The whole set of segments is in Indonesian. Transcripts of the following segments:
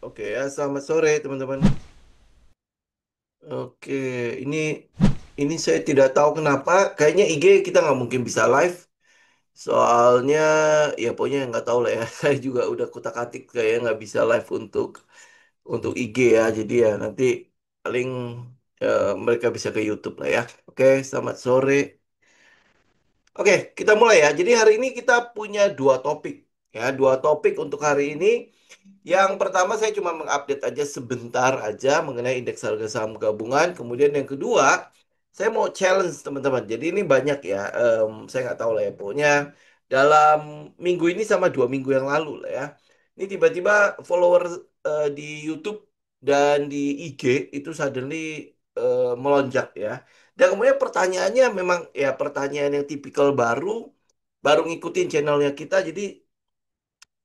Oke ya, selamat sore teman-teman. Oke, ini ini saya tidak tahu kenapa. Kayaknya IG kita nggak mungkin bisa live. Soalnya ya pokoknya nggak tahu lah ya. Saya juga udah kutak-atik kayaknya nggak bisa live untuk IG ya. Jadi ya nanti paling mereka bisa ke YouTube lah ya. Oke, selamat sore. Oke, kita mulai ya. Jadi hari ini kita punya dua topik ya, dua topik untuk hari ini. Yang pertama saya cuma mengupdate aja sebentar aja mengenai indeks harga saham gabungan. Kemudian yang kedua, saya mau challenge teman-teman. Jadi ini banyak ya, saya nggak tahu lah ya. Pokoknya dalam minggu ini sama 2 minggu yang lalu lah ya. Ini tiba-tiba follower di YouTube dan di IG itu suddenly melonjak ya. Dan kemudian pertanyaannya memang ya pertanyaan yang tipikal baru ngikutin channelnya kita.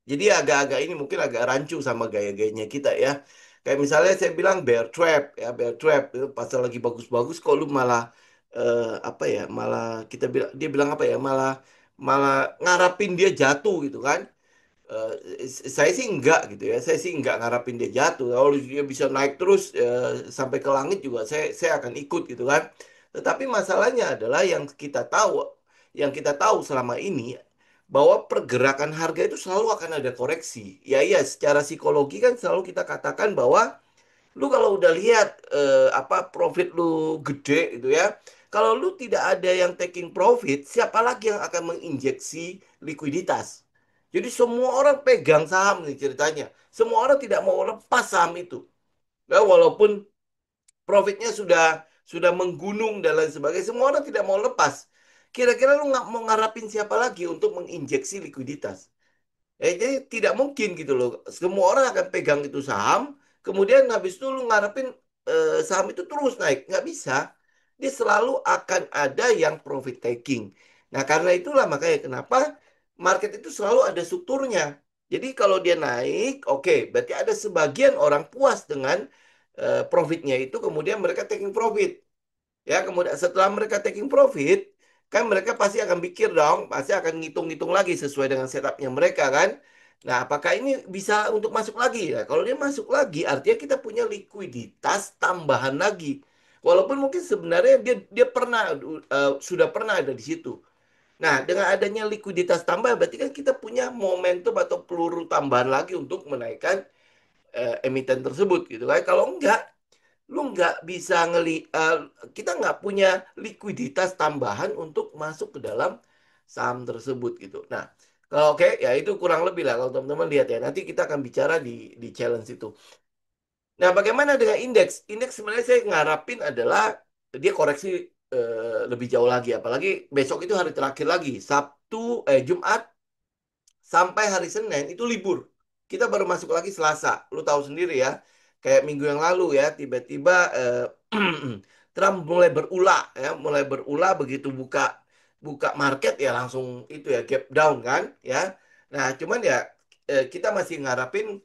Jadi agak-agak ini mungkin agak rancu sama gaya-gayanya kita ya. Kayak misalnya saya bilang bear trap ya, bear trap itu pasal lagi bagus-bagus kok lu malah apa ya, malah kita bilang dia bilang apa ya, malah malah ngarapin dia jatuh gitu kan. Saya sih enggak gitu ya. Saya sih enggak ngarapin dia jatuh. Kalau dia bisa naik terus sampai ke langit juga saya akan ikut gitu kan. Tetapi masalahnya adalah yang kita tahu selama ini bahwa pergerakan harga itu selalu akan ada koreksi. Ya iya, secara psikologi kan selalu kita katakan bahwa lu kalau udah lihat apa profit lu gede gitu ya. Kalau lu tidak ada yang taking profit, siapa lagi yang akan menginjeksi likuiditas? Jadi semua orang pegang saham nih ceritanya. Semua orang tidak mau lepas saham itu. Ya, walaupun profitnya sudah menggunung dan lain sebagainya, semua orang tidak mau lepas. Kira-kira lu nggak mau ngarapin siapa lagi untuk menginjeksi likuiditas? Jadi tidak mungkin gitu loh. Semua orang akan pegang itu saham, kemudian habis itu lu ngarepin saham itu terus naik. Nggak bisa. Dia selalu akan ada yang profit taking. Nah, karena itulah makanya kenapa market itu selalu ada strukturnya. Jadi kalau dia naik, oke, berarti ada sebagian orang puas dengan profitnya itu, kemudian mereka taking profit. Ya, kemudian setelah mereka taking profit, kan mereka pasti akan pikir dong, pasti akan ngitung-ngitung lagi sesuai dengan setupnya mereka kan. Nah, apakah ini bisa untuk masuk lagi? Nah, kalau dia masuk lagi, artinya kita punya likuiditas tambahan lagi. Walaupun mungkin sebenarnya dia sudah pernah ada di situ. Nah, dengan adanya likuiditas tambah, berarti kan kita punya momentum atau peluru tambahan lagi untuk menaikkan emiten tersebut gitu kan. Kalau enggak, lu nggak bisa kita nggak punya likuiditas tambahan untuk masuk ke dalam saham tersebut gitu. Nah, kalau oke ya itu kurang lebih lah kalau teman-teman lihat ya. Nanti kita akan bicara di challenge itu. Nah, bagaimana dengan indeks? Indeks sebenarnya saya ngarapin adalah dia koreksi lebih jauh lagi. Apalagi besok itu hari terakhir lagi, Jumat sampai hari Senin itu libur. Kita baru masuk lagi Selasa. Lu tahu sendiri ya, kayak minggu yang lalu ya, tiba-tiba Trump mulai berulah ya, mulai berulah begitu buka buka market ya langsung itu ya gap down kan ya. Nah, cuman ya kita masih ngarapin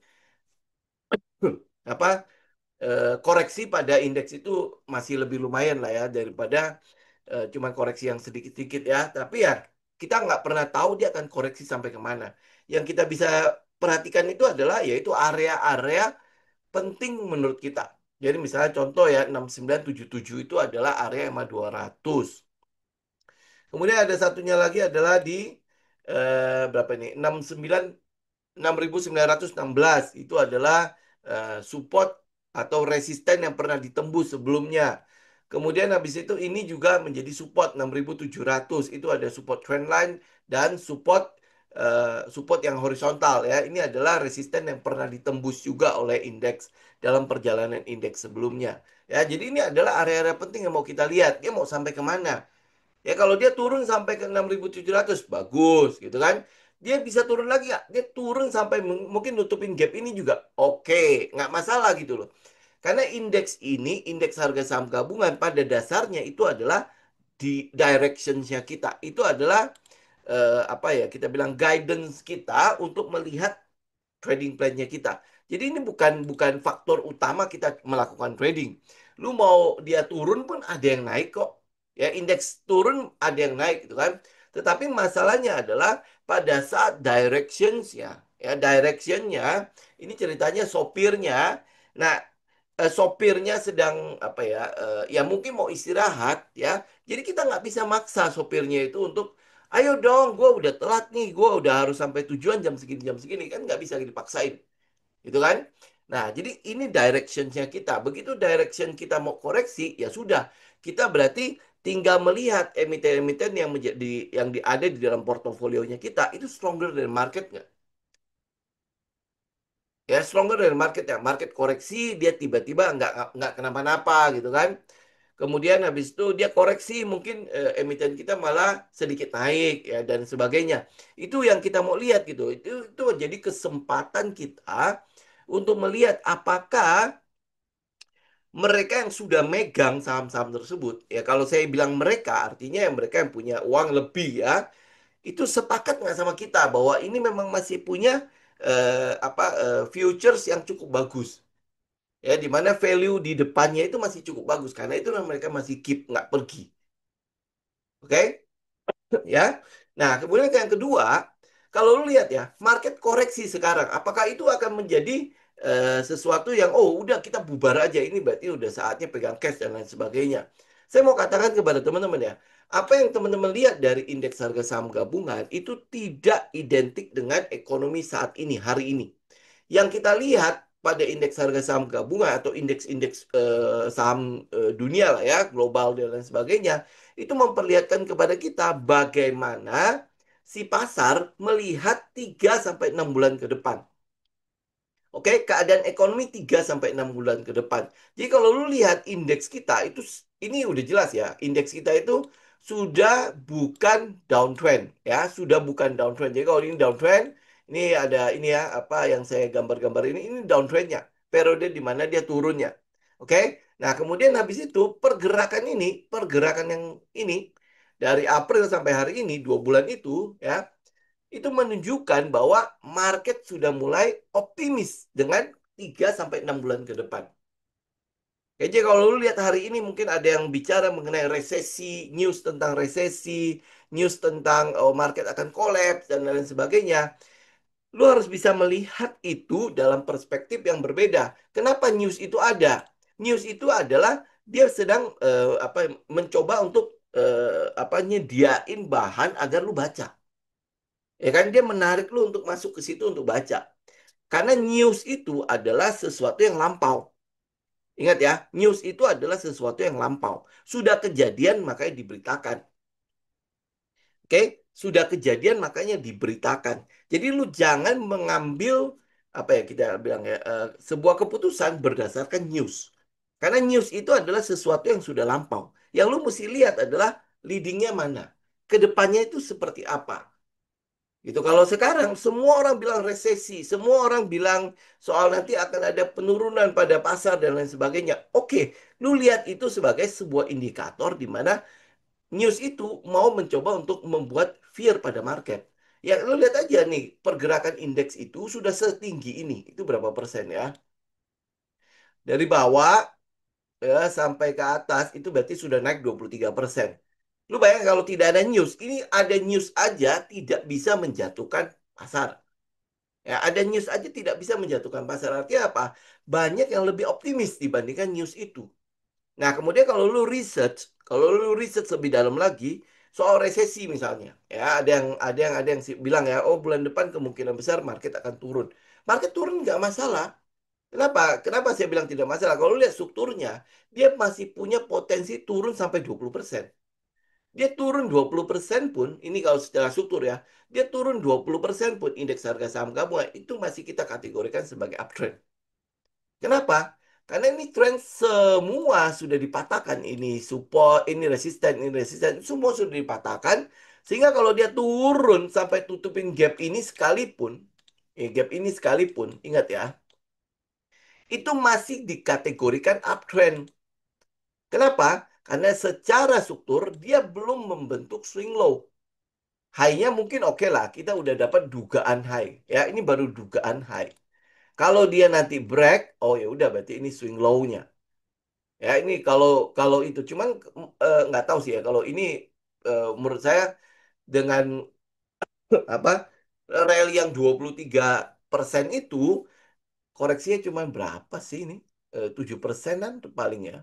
apa koreksi pada indeks itu masih lebih lumayan lah ya daripada cuman koreksi yang sedikit-sedikit ya. Tapi ya kita nggak pernah tahu dia akan koreksi sampai kemana. Yang kita bisa perhatikan itu adalah yaitu area-area penting menurut kita. Jadi misalnya contoh ya 6977 itu adalah area EMA 200. Kemudian ada satunya lagi adalah di berapa ini? 6916 itu adalah support atau resisten yang pernah ditembus sebelumnya. Kemudian habis itu ini juga menjadi support 6700 itu ada support trendline dan support yang horizontal ya. Ini adalah resisten yang pernah ditembus juga oleh indeks dalam perjalanan indeks sebelumnya. Ya, jadi ini adalah area-area penting yang mau kita lihat. Dia mau sampai kemana? Ya kalau dia turun sampai ke 6700 bagus gitu kan. Dia bisa turun lagi nggak? Dia turun sampai mungkin nutupin gap ini juga oke, nggak masalah gitu loh. Karena indeks ini, indeks harga saham gabungan pada dasarnya itu adalah di directionsnya kita. Itu adalah apa ya kita bilang guidance kita untuk melihat trading plan-nya kita. Jadi ini bukan bukan faktor utama kita melakukan trading. Lu mau dia turun pun ada yang naik kok. Ya, indeks turun ada yang naik gitu kan. Tetapi masalahnya adalah pada saat directions ya, Ya, directionnya ini ceritanya sopirnya. Nah, sopirnya sedang apa ya? Ya mungkin mau istirahat ya. Jadi kita nggak bisa maksa sopirnya itu untuk, ayo dong, gue udah telat nih, gue udah harus sampai tujuan jam segini kan nggak bisa dipaksain, gitu kan? Nah, jadi ini directionnya kita. Begitu direction kita mau koreksi, ya sudah, kita berarti tinggal melihat emiten-emiten yang menjadi ada di dalam portofolionya kita itu stronger dari market nggak? Ya, stronger dari market ya. Market koreksi, dia tiba-tiba nggak kenapa-napa gitu kan. Kemudian habis itu dia koreksi, mungkin emiten kita malah sedikit naik ya dan sebagainya. Itu yang kita mau lihat gitu. Itu jadi kesempatan kita untuk melihat apakah mereka yang sudah megang saham-saham tersebut. Ya kalau saya bilang mereka, artinya yang mereka yang punya uang lebih ya, itu sepakat nggak sama kita bahwa ini memang masih punya futures yang cukup bagus. Ya, di mana value di depannya itu masih cukup bagus karena itu mereka masih keep nggak pergi. Oke? Ya. Nah, kemudian yang kedua, kalau lu lihat ya, market koreksi sekarang, apakah itu akan menjadi sesuatu yang oh udah kita bubar aja ini berarti udah saatnya pegang cash dan lain sebagainya. Saya mau katakan kepada teman-teman ya, apa yang teman-teman lihat dari indeks harga saham gabungan itu tidak identik dengan ekonomi saat ini, hari ini. Yang kita lihat pada indeks harga saham gabungan atau indeks-indeks saham dunia lah ya, global dan lain sebagainya, itu memperlihatkan kepada kita bagaimana si pasar melihat 3 sampai 6 bulan ke depan. Oke, keadaan ekonomi 3 sampai 6 bulan ke depan. Jadi kalau lu lihat indeks kita itu ini udah jelas ya, indeks kita itu sudah bukan downtrend ya, sudah bukan downtrend. Jadi kalau ini downtrend, ini ada ini ya apa yang saya gambar-gambar ini downtrendnya, periode di mana dia turunnya. Oke. Nah, kemudian habis itu pergerakan yang ini dari April sampai hari ini 2 bulan itu ya itu menunjukkan bahwa market sudah mulai optimis dengan 3 sampai 6 bulan ke depan. Jadi kalau lu lihat hari ini mungkin ada yang bicara mengenai resesi, news tentang resesi, news tentang oh, market akan collapse dan lain sebagainya. Lu harus bisa melihat itu dalam perspektif yang berbeda. Kenapa news itu ada? News itu adalah dia sedang mencoba untuk nyediain bahan agar lu baca. Ya kan dia menarik lu untuk masuk ke situ untuk baca. Karena news itu adalah sesuatu yang lampau. Ingat ya, news itu adalah sesuatu yang lampau. Sudah kejadian makanya diberitakan. Oke, sudah kejadian makanya diberitakan. Jadi lu jangan mengambil apa ya kita bilang ya sebuah keputusan berdasarkan news. Karena news itu adalah sesuatu yang sudah lampau. Yang lu mesti lihat adalah leadingnya mana. Kedepannya itu seperti apa. Gitu. Kalau sekarang semua orang bilang resesi, semua orang bilang soal nanti akan ada penurunan pada pasar dan lain sebagainya. Oke, lu lihat itu sebagai sebuah indikator di mana news itu mau mencoba untuk membuat fear pada market. Ya, lu lihat aja nih, pergerakan indeks itu sudah setinggi ini. Itu berapa persen ya? Dari bawah ya, sampai ke atas itu berarti sudah naik 23%. Lu bayangkan kalau tidak ada news, ini ada news aja tidak bisa menjatuhkan pasar. Ya, ada news aja tidak bisa menjatuhkan pasar. Artinya apa? Banyak yang lebih optimis dibandingkan news itu. Nah, kemudian kalau lu research lebih dalam lagi soal resesi misalnya, ya ada yang bilang ya, oh bulan depan kemungkinan besar market akan turun. Market turun nggak masalah. Kenapa? Kenapa saya bilang tidak masalah? Kalau lu lihat strukturnya, dia masih punya potensi turun sampai 20%. Dia turun 20% pun, ini kalau secara struktur ya, dia turun 20% pun indeks harga saham gabungan itu masih kita kategorikan sebagai uptrend. Kenapa? Karena ini tren semua sudah dipatahkan. Ini support, ini resisten, semua sudah dipatahkan. Sehingga kalau dia turun sampai tutupin gap ini sekalipun, ingat ya, itu masih dikategorikan uptrend. Kenapa? Karena secara struktur dia belum membentuk swing low. High-nya mungkin oke lah, kita udah dapat dugaan high. Ya, ini baru dugaan high. Kalau dia nanti break, oh ya udah berarti ini swing low-nya. Ya, ini kalau kalau itu cuman nggak tahu sih ya kalau ini menurut saya dengan apa rally yang 23 persen itu koreksinya cuma berapa sih ini? 7%-an tuh paling ya.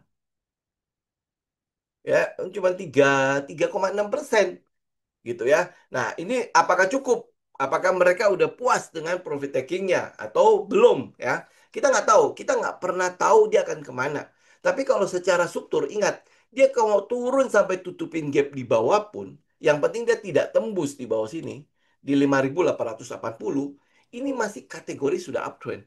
Ya, cuma 3,6% gitu ya. Nah, ini apakah cukup? Apakah mereka udah puas dengan profit takingnya atau belum ya? Kita nggak tahu, kita nggak pernah tahu dia akan kemana. Tapi kalau secara struktur, ingat, dia kalau turun sampai tutupin gap di bawah pun, yang penting dia tidak tembus di bawah sini, di 5.880, ini masih kategori sudah uptrend.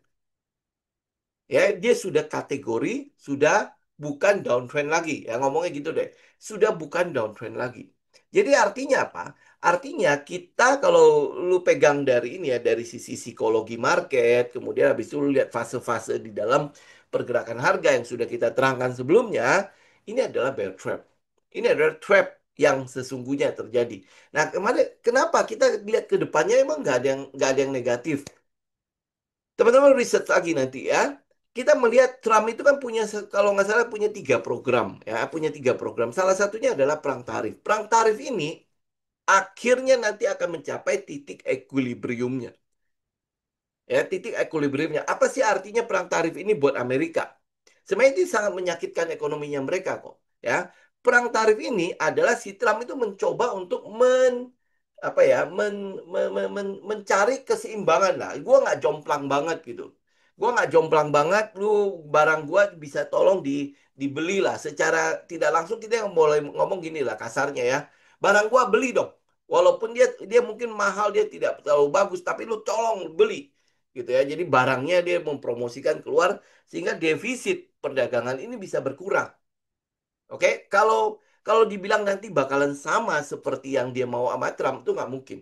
Ya, dia sudah kategori, sudah bukan downtrend lagi. Ya, ngomongnya gitu deh. Sudah bukan downtrend lagi. Jadi artinya apa? Artinya kita kalau lu pegang dari ini ya, dari sisi psikologi market, kemudian habis itu lu lihat fase-fase di dalam pergerakan harga yang sudah kita terangkan sebelumnya, ini adalah bear trap. Ini adalah trap yang sesungguhnya terjadi. Nah, kemarin kenapa kita lihat ke depannya emang nggak ada yang negatif. Teman-teman riset lagi nanti ya. Kita melihat Trump itu kan punya, kalau nggak salah punya 3 program. Ya, punya 3 program. Salah satunya adalah perang tarif. Perang tarif ini akhirnya nanti akan mencapai titik equilibriumnya. Ya, titik equilibriumnya. Apa sih artinya perang tarif ini buat Amerika? Sebenarnya ini sangat menyakitkan ekonominya mereka kok. Ya, perang tarif ini adalah si Trump itu mencoba untuk apa ya mencari keseimbangan lah. Gua nggak jomplang banget gitu. Gua nggak jomplang banget. Lu barang gua bisa tolong dibeli lah. Secara tidak langsung kita yang boleh ngomong gini lah kasarnya ya. Barang gua beli dong. Walaupun dia dia mungkin mahal, dia tidak terlalu bagus, tapi lu tolong beli gitu ya. Jadi barangnya dia mempromosikan keluar sehingga defisit perdagangan ini bisa berkurang. Oke, kalau kalau dibilang nanti bakalan sama seperti yang dia mau sama Trump itu nggak mungkin.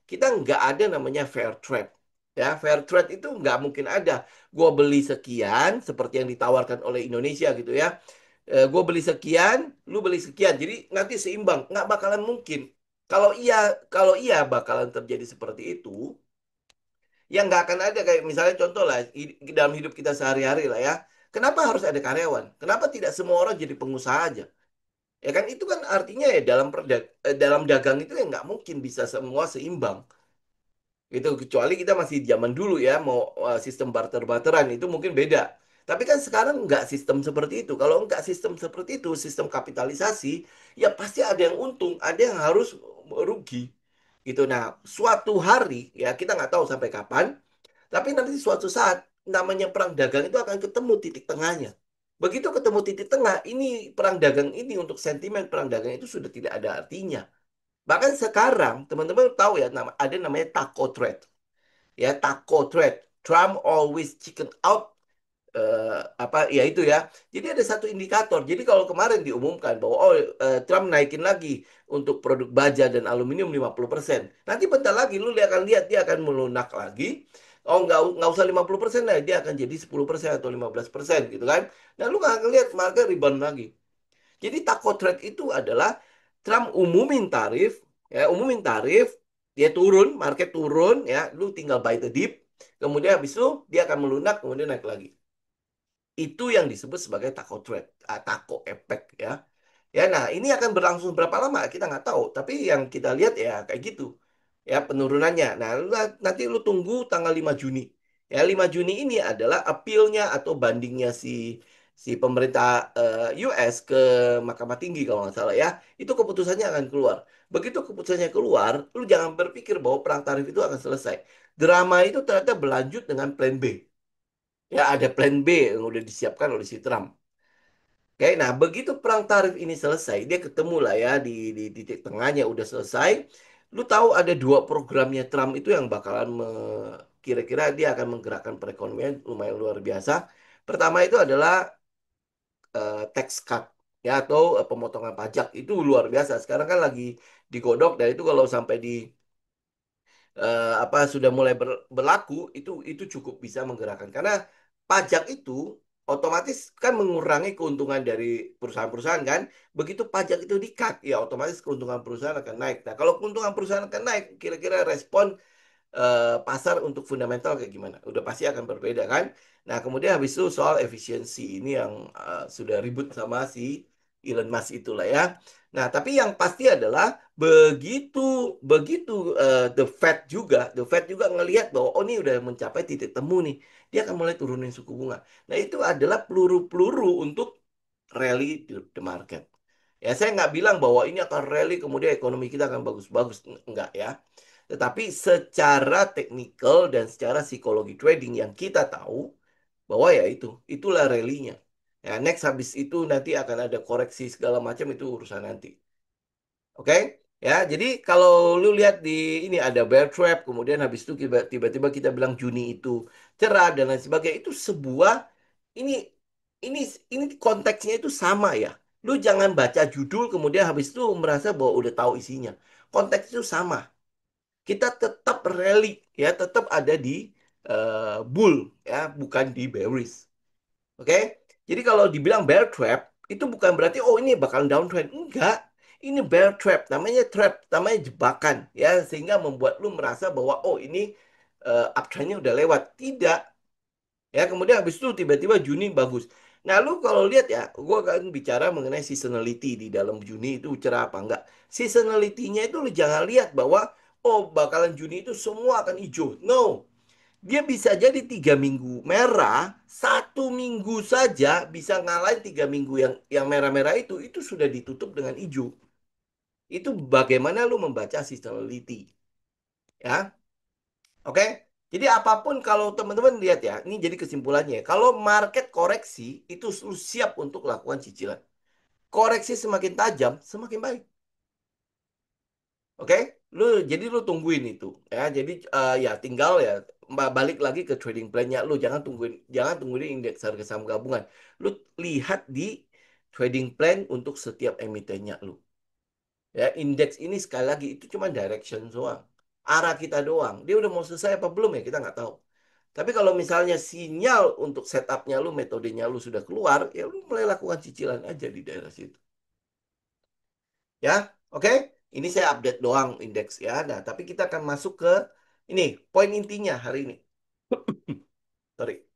Kita nggak ada namanya fair trade. Ya, fair trade itu nggak mungkin ada. Gua beli sekian seperti yang ditawarkan oleh Indonesia gitu ya. Gue beli sekian, lu beli sekian. Jadi nanti seimbang. Nggak bakalan mungkin. Kalau iya, kalau iya bakalan terjadi seperti itu, yang nggak akan ada kayak misalnya contoh lah dalam hidup kita sehari-hari lah ya. Kenapa harus ada karyawan? Kenapa tidak semua orang jadi pengusaha aja? Ya kan itu kan artinya ya dalam dagang itu ya nggak mungkin bisa semua seimbang. Itu kecuali kita masih zaman dulu ya mau sistem barter-barteran itu mungkin beda. Tapi kan sekarang nggak sistem seperti itu. Kalau nggak sistem seperti itu, sistem kapitalisasi, ya pasti ada yang untung, ada yang harus rugi. Gitu. Nah, suatu hari ya kita nggak tahu sampai kapan, tapi nanti suatu saat namanya perang dagang itu akan ketemu titik tengahnya. Begitu ketemu titik tengah, ini perang dagang ini untuk sentimen perang dagang itu sudah tidak ada artinya. Bahkan sekarang teman-teman tahu ya ada namanya taco trade. Ya taco trade. Trump always chicken out apa ya itu ya. Jadi ada satu indikator. Jadi kalau kemarin diumumkan bahwa Trump naikin lagi untuk produk baja dan aluminium 50%. Nanti bentar lagi lu akan lihat dia akan melunak lagi. Oh nggak usah 50% lah, dia akan jadi 10% atau 15% gitu kan. Dan lu akan lihat market rebound lagi. Jadi taco trade itu adalah Trump umumin tarif, dia turun, market turun ya, lu tinggal buy the dip, kemudian habis itu dia akan melunak, kemudian naik lagi. Itu yang disebut sebagai taco trade, taco effect ya. Ya, nah ini akan berlangsung berapa lama kita nggak tahu. Tapi yang kita lihat ya kayak gitu, ya penurunannya. Nah, nanti lu tunggu tanggal 5 Juni. Ya, 5 Juni ini adalah appeal-nya atau bandingnya si si pemerintah US ke Mahkamah Tinggi kalau nggak salah ya. Itu keputusannya akan keluar. Begitu keputusannya keluar, lu jangan berpikir bahwa perang tarif itu akan selesai. Drama itu ternyata berlanjut dengan plan B. Ya, ada plan B yang udah disiapkan oleh si Trump. Oke, nah begitu perang tarif ini selesai, dia ketemu lah ya di titik tengahnya udah selesai. Lu tahu ada 2 programnya Trump itu yang bakalan kira-kira dia akan menggerakkan perekonomian lumayan luar biasa. Pertama itu adalah tax cut ya atau pemotongan pajak itu luar biasa. Sekarang kan lagi digodok dan itu kalau sampai di apa sudah mulai berlaku itu cukup bisa menggerakkan karena pajak itu otomatis kan mengurangi keuntungan dari perusahaan-perusahaan kan begitu pajak itu di-cut ya otomatis keuntungan perusahaan akan naik. Nah kalau keuntungan perusahaan akan naik kira-kira respon pasar untuk fundamental kayak gimana udah pasti akan berbeda kan. Nah kemudian habis itu soal efisiensi ini yang sudah ribut sama si Elon Musk itulah ya. Nah, tapi yang pasti adalah begitu begitu the Fed juga, ngelihat bahwa oh ini udah mencapai titik temu nih, dia akan mulai turunin suku bunga. Nah, itu adalah peluru-peluru untuk rally the market. Ya, saya nggak bilang bahwa ini akan rally kemudian ekonomi kita akan bagus-bagus, enggak ya. Tetapi secara teknikal dan secara psikologi trading yang kita tahu bahwa ya itulah rally-nya. Ya, next habis itu nanti akan ada koreksi segala macam itu urusan nanti. Oke? Ya, jadi kalau lu lihat di ini ada bear trap, kemudian habis itu tiba-tiba kita bilang Juni itu cerah dan lain sebagainya, itu sebuah ini ini ini konteksnya itu sama ya. Lu jangan baca judul kemudian habis itu merasa bahwa udah tahu isinya. Konteks itu sama. Kita tetap rally ya, tetap ada di bull ya, bukan di bearish. Oke? Jadi kalau dibilang bear trap, itu bukan berarti oh ini bakal downtrend. Enggak. Ini bear trap, namanya jebakan ya, sehingga membuat lu merasa bahwa oh ini uptrendnya udah lewat. Tidak. Ya, kemudian habis itu tiba-tiba Juni bagus. Nah, lu kalau lihat ya, gua akan bicara mengenai seasonality di dalam Juni itu cerah apa enggak. Seasonality-nya itu lu jangan lihat bahwa oh bakalan Juni itu semua akan hijau. No, dia bisa jadi 3 minggu merah, 1 minggu saja bisa ngalahin 3 minggu yang merah-merah itu sudah ditutup dengan hijau. Itu bagaimana lu membaca seasonality, ya, oke? Jadi apapun kalau teman-teman lihat ya, ini jadi kesimpulannya. Kalau market koreksi itu lu siap untuk lakukan cicilan. Koreksi semakin tajam, semakin baik. Oke, jadi lu tungguin itu ya. Jadi ya tinggal ya balik lagi ke trading plan-nya lu jangan tungguin indeks harga saham gabungan. Lu lihat di trading plan untuk setiap emitennya lu. Ya, indeks ini sekali lagi itu cuma direction doang. Arah kita doang. Dia udah mau selesai apa belum ya kita nggak tahu. Tapi kalau misalnya sinyal untuk setupnya lu, metodenya lu sudah keluar, ya lu mulai lakukan cicilan aja di daerah situ. Ya, oke. Ini saya update doang indeks ya. Nah, tapi kita akan masuk ke ini poin intinya hari ini. Sorry.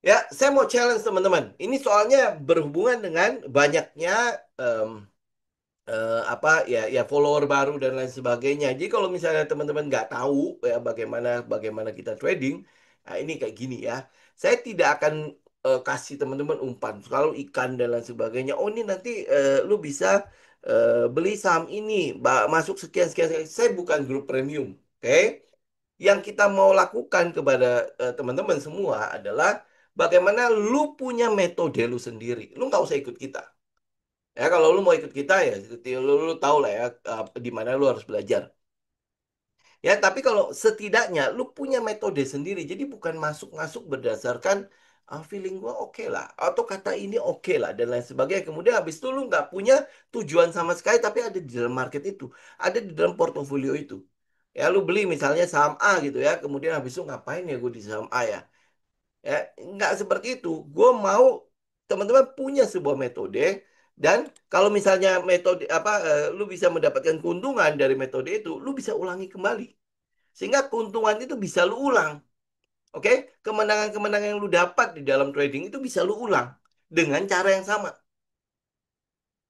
Ya, saya mau challenge teman-teman. Ini soalnya berhubungan dengan banyaknya em, apa ya ya follower baru dan lain sebagainya. Jadi kalau misalnya teman-teman nggak tahu ya bagaimana bagaimana kita trading, nah ini kayak gini ya. Saya tidak akan kasih teman-teman umpan kalau ikan dan lain sebagainya. Oh ini nanti lu bisa beli saham ini, masuk sekian sekian. Sekian. Saya bukan grup premium, oke? Yang kita mau lakukan kepada teman-teman semua adalah bagaimana lu punya metode lu sendiri. Lu nggak usah ikut kita. Ya kalau lu mau ikut kita ya lu tahu lah ya di mana lu harus belajar. Ya tapi kalau setidaknya lu punya metode sendiri. Jadi bukan masuk-masuk berdasarkan feeling gua oke lah atau kata ini oke lah dan lain sebagainya. Kemudian habis itu lu nggak punya tujuan sama sekali tapi ada di dalam market itu, ada di dalam portofolio itu. Ya lu beli misalnya saham A gitu ya, kemudian habis itu ngapain ya gue di saham A ya? Ya, nggak seperti itu. Gue mau teman-teman punya sebuah metode dan kalau misalnya metode apa lu bisa mendapatkan keuntungan dari metode itu, lu bisa ulangi kembali. Sehingga keuntungan itu bisa lu ulang. Oke? Kemenangan-kemenangan yang lu dapat di dalam trading itu bisa lu ulang dengan cara yang sama.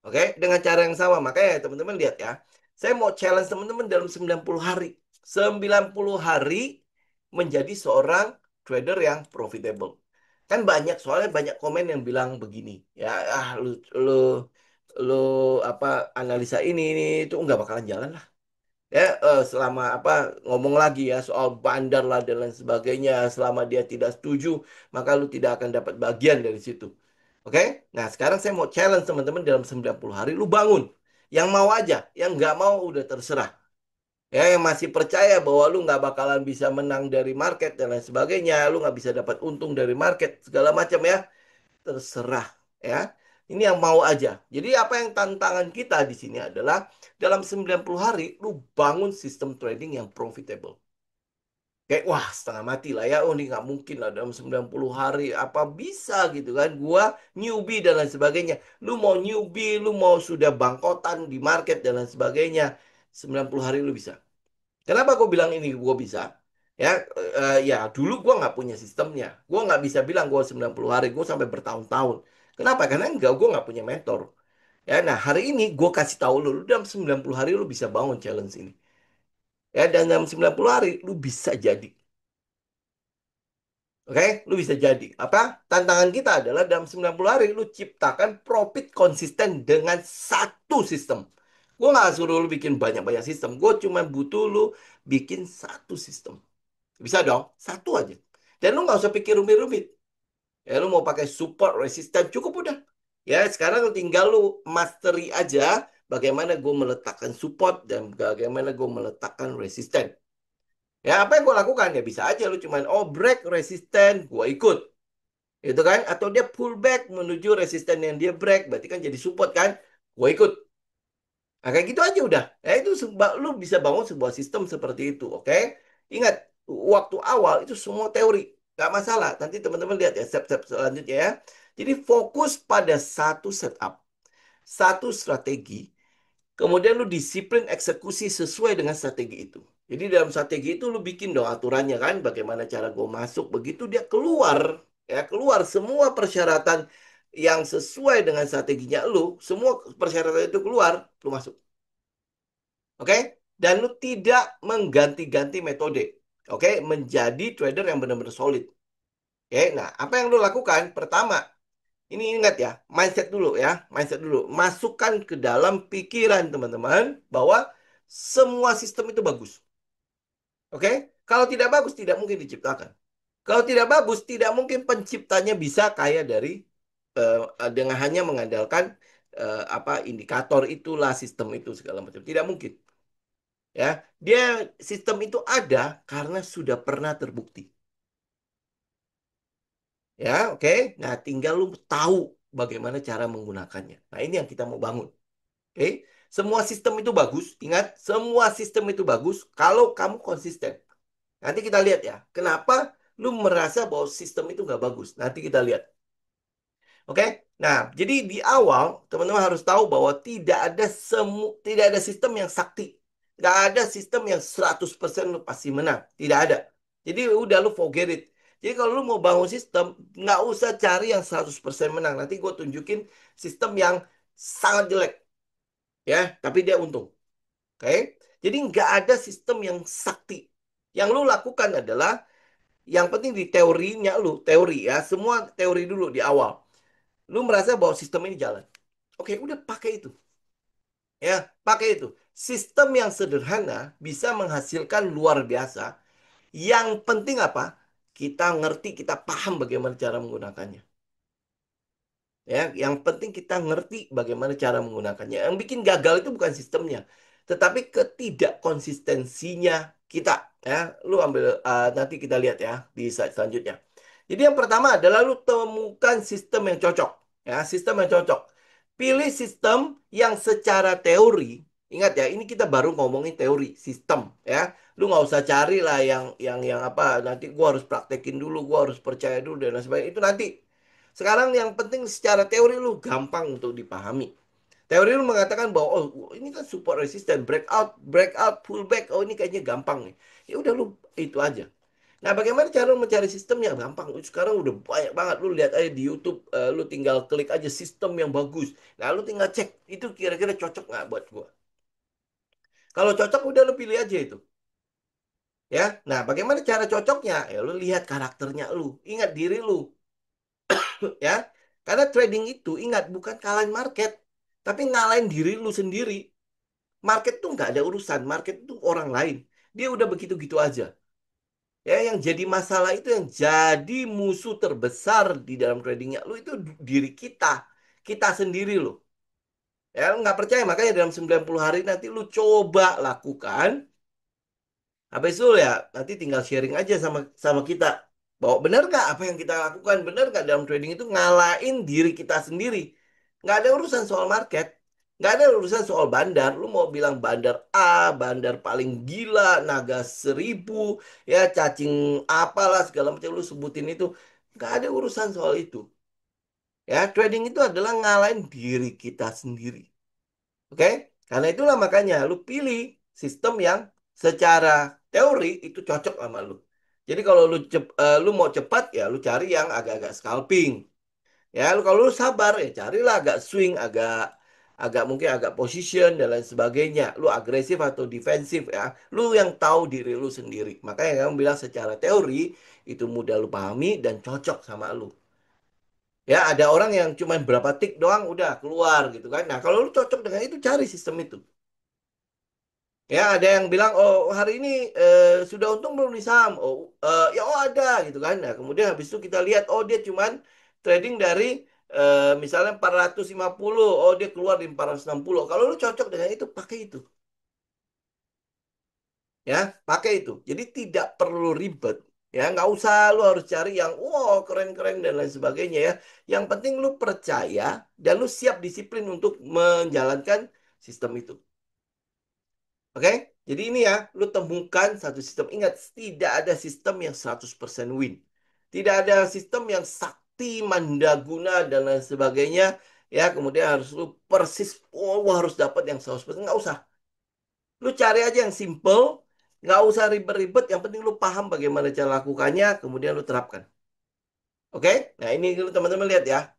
Oke? Dengan cara yang sama. Makanya teman-teman lihat ya. Saya mau challenge teman-teman dalam 90 hari. 90 hari menjadi seorang trader yang profitable. Kan banyak soalnya banyak komen yang bilang begini, ya lu lu apa analisa ini itu nggak bakalan jalan lah. Ya selama apa ngomong lagi ya soal bandar lah dan lain sebagainya, selama dia tidak setuju, maka lu tidak akan dapat bagian dari situ. Oke? Nah, sekarang saya mau challenge teman-teman dalam 90 hari lu bangun. Yang mau aja, yang nggak mau udah terserah. Ya, yang masih percaya bahwa lu nggak bakalan bisa menang dari market dan lain sebagainya, lu nggak bisa dapat untung dari market segala macam ya, terserah ya. Ini yang mau aja. Jadi apa yang tantangan kita di sini adalah dalam 90 hari lu bangun sistem trading yang profitable. Kayak wah setengah mati lah ya. Oh ini nggak mungkin lah dalam 90 hari. Apa bisa gitu kan. Gua newbie dan lain sebagainya. Lu mau newbie, lu mau sudah bangkotan di market dan lain sebagainya. 90 hari lu bisa. Kenapa gue bilang ini gue bisa? Ya, ya dulu gue nggak punya sistemnya. Gue nggak bisa bilang gue 90 hari. Gue sampai bertahun-tahun. Kenapa? Karena enggak, gue nggak punya mentor. Ya, nah hari ini gue kasih tahu lu, lu dalam 90 hari lu bisa bangun challenge ini. Ya, dan dalam 90 hari lu bisa jadi. Oke, lu bisa jadi. Apa? Tantangan kita adalah dalam 90 hari lu ciptakan profit konsisten dengan satu sistem. Gue nggak suruh lu bikin banyak-banyak sistem. Gue cuma butuh lu bikin satu sistem. Bisa dong? Satu aja. Dan lu nggak usah pikir rumit-rumit. Ya, lu mau pakai support resisten cukup udah. Ya, sekarang lu tinggal lu mastery aja bagaimana gue meletakkan support dan bagaimana gue meletakkan resisten. Ya, apa yang gue lakukan? Ya bisa aja lu cuman, oh break resisten, gue ikut. Itu kan? Atau dia pullback menuju resisten yang dia break, berarti kan jadi support kan? Gue ikut. Nah, kayak gitu aja udah. Ya, itu lu bisa bangun sebuah sistem seperti itu, oke? Ingat, waktu awal itu semua teori, nggak masalah. Nanti teman-teman lihat ya step-step selanjutnya ya. Jadi fokus pada satu setup, satu strategi, kemudian lu disiplin eksekusi sesuai dengan strategi itu. Jadi dalam strategi itu lu bikin dong aturannya kan, bagaimana cara gue masuk, begitu dia keluar, ya keluar semua persyaratan yang sesuai dengan strateginya lu, semua persyaratan itu keluar, lu masuk. Oke? Dan lu tidak mengganti-ganti metode. Oke? Menjadi trader yang benar-benar solid. Oke? Nah, apa yang lu lakukan? Pertama, ini ingat ya, mindset dulu ya, mindset dulu. Masukkan ke dalam pikiran teman-teman bahwa semua sistem itu bagus. Oke? Kalau tidak bagus, tidak mungkin diciptakan. Kalau tidak bagus, tidak mungkin penciptanya bisa kaya dari dengan hanya mengandalkan apa indikator itulah sistem itu segala macam. Tidak mungkin. Ya, dia sistem itu ada karena sudah pernah terbukti. Ya, oke. Nah, tinggal lu tahu bagaimana cara menggunakannya. Nah, ini yang kita mau bangun. Oke. Semua sistem itu bagus. Ingat, semua sistem itu bagus kalau kamu konsisten. Nanti kita lihat ya. Kenapa lu merasa bahwa sistem itu nggak bagus? Nanti kita lihat. Oke. Nah, jadi di awal teman-teman harus tahu bahwa tidak ada sistem yang sakti. Nggak ada sistem yang 100% lu pasti menang. Tidak ada. Jadi udah lu forget it. Jadi kalau lu mau bangun sistem, nggak usah cari yang 100% menang. Nanti gue tunjukin sistem yang sangat jelek. Ya, tapi dia untung. Oke. Jadi nggak ada sistem yang sakti. Yang lu lakukan adalah, yang penting di teorinya lu, teori ya, semua teori dulu di awal. Lu merasa bahwa sistem ini jalan. Oke, udah pakai itu. Ya, pakai itu. Sistem yang sederhana bisa menghasilkan luar biasa. Yang penting apa? Kita ngerti, kita paham bagaimana cara menggunakannya. Ya, yang penting kita ngerti bagaimana cara menggunakannya. Yang bikin gagal itu bukan sistemnya, tetapi ketidakkonsistensinya kita. Ya, lu ambil nanti kita lihat ya di slide selanjutnya. Jadi yang pertama adalah lu temukan sistem yang cocok. Ya, sistem yang cocok. Pilih sistem yang secara teori, ingat ya, ini kita baru ngomongin teori sistem ya. Lu nggak usah cari lah yang apa. Nanti gua harus praktekin dulu, gua harus percaya dulu dan lain sebagainya. Itu nanti. Sekarang yang penting secara teori lu gampang untuk dipahami. Teori lu mengatakan bahwa oh ini kan support resistant, breakout, pullback. Oh ini kayaknya gampang nih. Ya udah lu itu aja. Nah, bagaimana cara lu mencari sistemnya? Gampang. Sekarang udah banyak banget. Lu lihat aja di YouTube, lu tinggal klik aja sistem yang bagus. Nah, lu tinggal cek itu kira-kira cocok nggak buat gua. Kalau cocok udah lu pilih aja itu. Ya. Nah, bagaimana cara cocoknya? Ya lu lihat karakternya lu. Ingat diri lu. Ya. Karena trading itu ingat bukan kalahin market, tapi ngalahin diri lu sendiri. Market tuh nggak ada urusan, market itu orang lain. Dia udah begitu-gitu aja. Ya, yang jadi masalah itu yang jadi musuh terbesar di dalam tradingnya lu itu diri kita, kita sendiri lo. Ya, lu nggak percaya makanya dalam 90 hari nanti lu coba lakukan. Habis itu ya nanti tinggal sharing aja sama sama kita. Bahwa benar nggak apa yang kita lakukan? Benar nggak dalam trading itu ngalahin diri kita sendiri? Nggak ada urusan soal market. Nggak ada urusan soal bandar. Lu mau bilang bandar A, bandar paling gila, naga 1.000, ya cacing apalah segala macam lu sebutin itu. Nggak ada urusan soal itu. Ya, trading itu adalah ngalahin diri kita sendiri. Oke? Karena itulah makanya lu pilih sistem yang secara teori itu cocok sama lu. Jadi kalau lu mau cepat ya lu cari yang agak-agak scalping. Ya, lu kalau lu sabar ya carilah agak swing, agak agak mungkin agak position dan lain sebagainya. Lu agresif atau defensif ya. Lu yang tahu diri lu sendiri. Makanya kamu bilang secara teori itu mudah lu pahami dan cocok sama lu. Ya, ada orang yang cuma berapa tik doang udah keluar gitu kan. Nah, kalau lu cocok dengan itu cari sistem itu. Ya, ada yang bilang, oh hari ini sudah untung belum di saham. Oh, ya oh ada gitu kan. Nah, kemudian habis itu kita lihat, oh dia cuman trading dari misalnya 450, oh dia keluar di 460. Kalau lu cocok dengan itu, pakai itu. Ya, pakai itu. Jadi tidak perlu ribet. Ya, nggak usah lu harus cari yang, wow keren-keren dan lain sebagainya ya. Yang penting lu percaya dan lu siap disiplin untuk menjalankan sistem itu. Oke? Jadi ini ya, lu temukan satu sistem. Ingat, tidak ada sistem yang 100% win. Tidak ada sistem yang sakti, mandaguna, dan lain sebagainya. Ya, kemudian harus lu persis, oh harus dapat yang 100%. Nggak usah. Lu cari aja yang simple, nggak usah ribet-ribet. Yang penting lu paham bagaimana cara lakukannya, kemudian lu terapkan. Oke? Nah, ini dulu teman-teman lihat ya.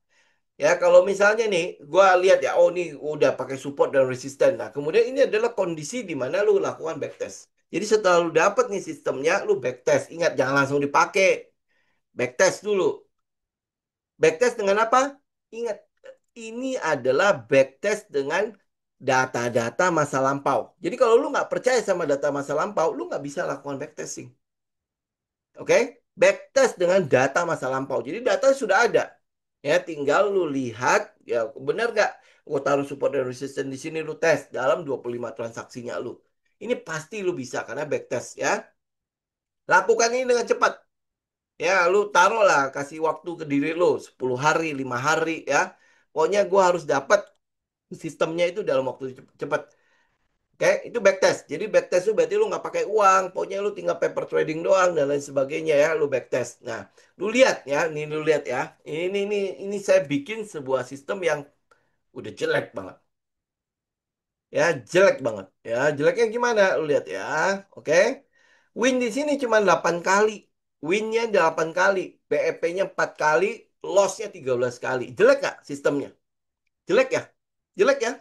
Ya, kalau misalnya nih, gua lihat ya, oh nih udah pakai support dan resisten. Nah, kemudian ini adalah kondisi di mana lu lakukan backtest. Jadi setelah lu dapet nih sistemnya, lu backtest. Ingat, jangan langsung dipakai. Backtest dulu. Backtest dengan apa? Ingat, ini adalah backtest dengan data-data masa lampau. Jadi kalau lu nggak percaya sama data masa lampau, lu nggak bisa lakukan backtesting. Oke? Backtest dengan data masa lampau. Jadi data sudah ada. Ya, tinggal lu lihat, ya benar nggak? Gua taruh support dan resistance di sini, lu tes dalam 25 transaksinya lu. Ini pasti lu bisa karena backtest ya. Lakukan ini dengan cepat. Ya, lu taruh lah, kasih waktu ke diri lu 10 hari, 5 hari ya. Pokoknya gua harus dapat sistemnya itu dalam waktu cepat. Oke, itu backtest. Jadi backtest itu berarti lu nggak pakai uang, pokoknya lu tinggal paper trading doang dan lain sebagainya ya, lu backtest. Nah, lu lihat ya, ini lu lihat ya. Ini saya bikin sebuah sistem yang udah jelek banget. Ya, jelek banget. Ya, jeleknya gimana? Lu lihat ya. Oke. Win di sini cuma 8 kali. Winnya 8 kali. BEP-nya 4 kali. Loss-nya 13 kali. Jelek nggak sistemnya? Jelek ya? Jelek ya?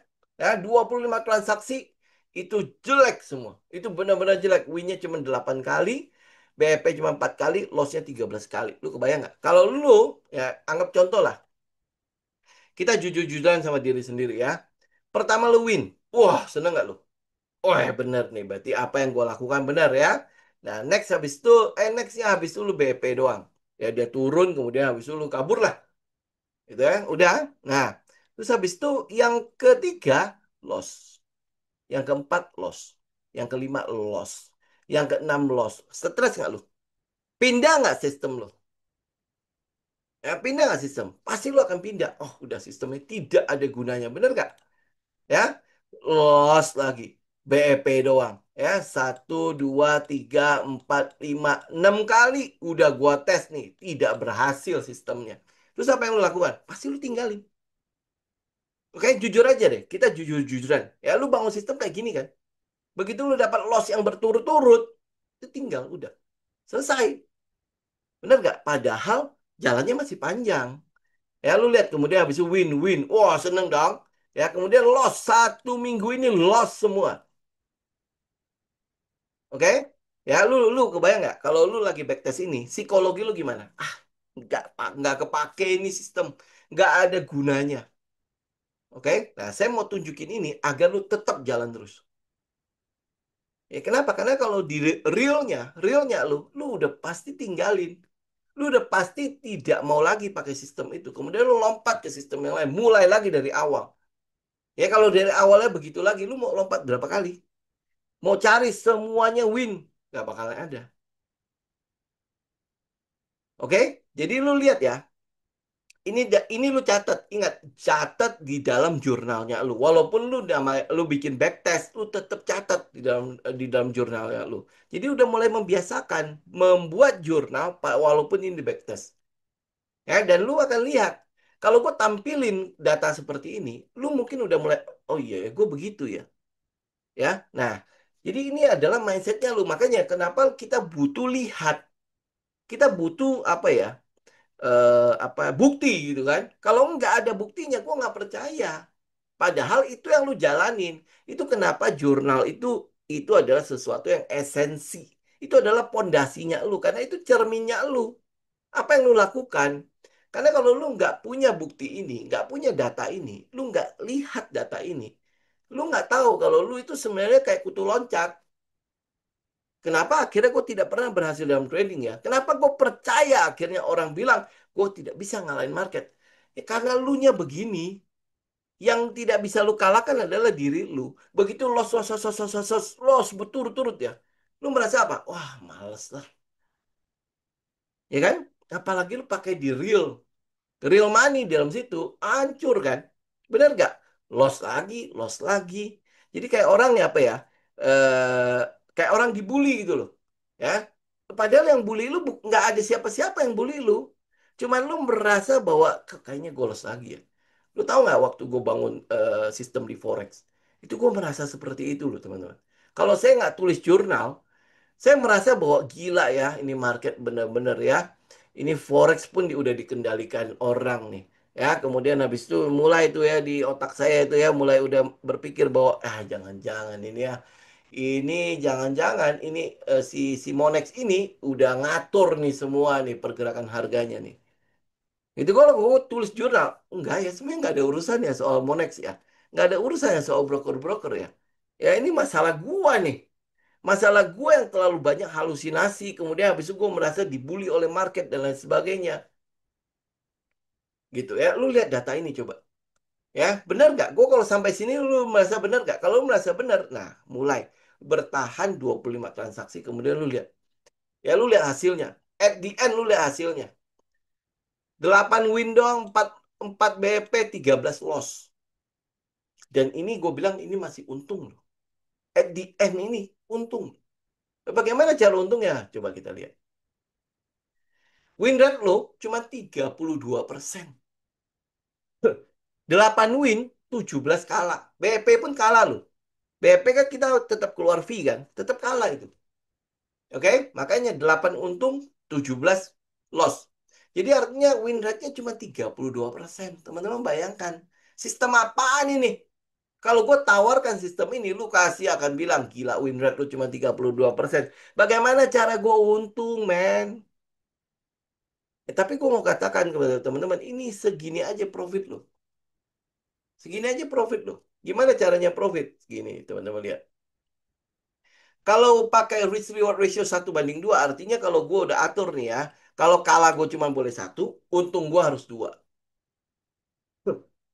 Ya, 25 transaksi itu jelek semua. Itu benar-benar jelek. Win-nya cuma 8 kali. BEP cuma 4 kali. Loss-nya 13 kali. Lu kebayang nggak? Kalau lu, ya anggap contoh lah. Kita jujur-jujuran sama diri sendiri ya. Pertama lu win. Wah, seneng nggak lu? Oh ya bener nih, berarti apa yang gue lakukan benar ya. Nah next habis itu, nextnya habis itu lu BP doang. Ya dia turun, kemudian habis itu lu kabur lah. Gitu ya, udah. Nah, terus habis itu yang ketiga, loss. Yang keempat, loss. Yang kelima, loss. Yang keenam, loss. Stres nggak lu? Pindah nggak sistem lu? Ya, pindah nggak sistem? Pasti lu akan pindah. Oh, udah sistemnya tidak ada gunanya. Bener nggak? Ya loss lagi BEP doang ya 1, 2, 3, 4, 5, 6 kali udah gua tes nih tidak berhasil sistemnya. Terus apa yang lu lakukan? Pasti lu tinggalin. Oke, jujur aja deh, kita jujur-jujuran ya. Lu bangun sistem kayak gini kan, begitu lu dapat loss yang berturut-turut itu tinggal udah selesai. Bener nggak? Padahal jalannya masih panjang. Ya lu lihat kemudian habis itu win-win, wah seneng dong. Ya kemudian loss 1 minggu ini loss semua. Oke? Ya, lu kebayang nggak? Kalau lu lagi backtest ini, psikologi lu gimana? Ah, nggak kepake ini sistem, nggak ada gunanya. Oke? Nah, saya mau tunjukin ini agar lu tetap jalan terus. Ya, kenapa? Karena kalau di realnya lu udah pasti tinggalin. Lu udah pasti tidak mau lagi pakai sistem itu. Kemudian lu lompat ke sistem yang lain, mulai lagi dari awal. Ya, kalau dari awalnya begitu lagi, lu mau lompat berapa kali? Mau cari semuanya win, nggak bakalan ada. Oke? Jadi lu lihat ya, ini lu catat, ingat catat di dalam jurnalnya lu. Walaupun lu bikin backtest, lu tetap catat di dalam jurnalnya lu. Jadi udah mulai membiasakan membuat jurnal walaupun ini di backtest. Ya, dan lu akan lihat kalau gue tampilin data seperti ini, lu mungkin udah mulai oh iya ya, gue begitu ya. Ya. Nah, jadi ini adalah mindsetnya lu. Makanya kenapa kita butuh lihat. Kita butuh apa ya? Apa bukti gitu kan. Kalau nggak ada buktinya, gue nggak percaya. Padahal itu yang lu jalanin. Itu kenapa jurnal itu adalah sesuatu yang esensi. Itu adalah pondasinya lu karena itu cerminnya lu. Apa yang lu lakukan? Karena kalau lu nggak punya bukti ini, nggak punya data ini, lu nggak lihat data ini, lu nggak tahu kalau lu itu sebenarnya kayak kutu loncat. Kenapa akhirnya gue tidak pernah berhasil dalam trading ya? Kenapa gue percaya akhirnya orang bilang gue tidak bisa ngalahin market? Ya karena lu nya begini. Yang tidak bisa lu kalahkan adalah diri lu. Begitu loss, loss, loss, loss, loss, loss, loss berturut-turut ya. Lu merasa apa? Wah, males lah. Ya kan? Apalagi lu pakai di real money dalam situ, hancur kan? Bener gak? Loss lagi. Jadi kayak orang ya apa ya? Eh, kayak orang dibully gitu loh. Ya. Padahal yang bully lu nggak ada siapa-siapa yang bully lu. Cuman lu merasa bahwa kayaknya gue loss lagi ya. Lu tahu nggak waktu gue bangun sistem di Forex? Itu gue merasa seperti itu loh teman-teman. Kalau saya nggak tulis jurnal, saya merasa bahwa gila ya, ini market benar-benar ya. Ini forex pun udah dikendalikan orang nih. Ya, kemudian habis itu mulai itu ya di otak saya itu ya mulai udah berpikir bahwa jangan-jangan ini ya. Ini jangan-jangan ini si Monex ini udah ngatur nih semua nih pergerakan harganya nih. Itu kalau gue tulis jurnal, enggak ya, sebenarnya nggak ada urusannya soal Monex ya. Nggak ada urusannya soal broker-broker ya. Ya ini masalah gua nih. Masalah gue yang terlalu banyak halusinasi, kemudian habis itu gue merasa dibully oleh market dan lain sebagainya. Gitu ya. Lu lihat data ini coba. Ya, benar nggak? Gue kalau sampai sini lu merasa benar nggak? Kalau lu merasa benar, nah mulai bertahan 25 transaksi, kemudian lu lihat. Ya lu lihat hasilnya. At the end lu lihat hasilnya. 8 win doang, 4 BP, 13 loss. Dan ini gue bilang ini masih untung loh. At the end ini untung. Bagaimana cara untungnya? Coba kita lihat. Win rate lo cuma 32%. 8 win, 17 kalah. BP pun kalah loh. BP kan kita tetap keluar fee kan. Tetap kalah itu. Oke, makanya 8 untung, 17 loss. Jadi artinya win rate-nya cuma 32%. Teman-teman bayangkan. Sistem apaan ini? Kalau gue tawarkan sistem ini, lu kasih akan bilang, gila win rate lu cuma 32%. Bagaimana cara gue untung, men? Tapi gue mau katakan kepada teman-teman, ini segini aja profit lo. Segini aja profit lo. Gimana caranya profit? Segini, teman-teman lihat. Kalau pakai risk reward ratio 1:2, artinya kalau gue udah atur nih ya, kalau kalah gue cuma boleh satu, untung gue harus dua.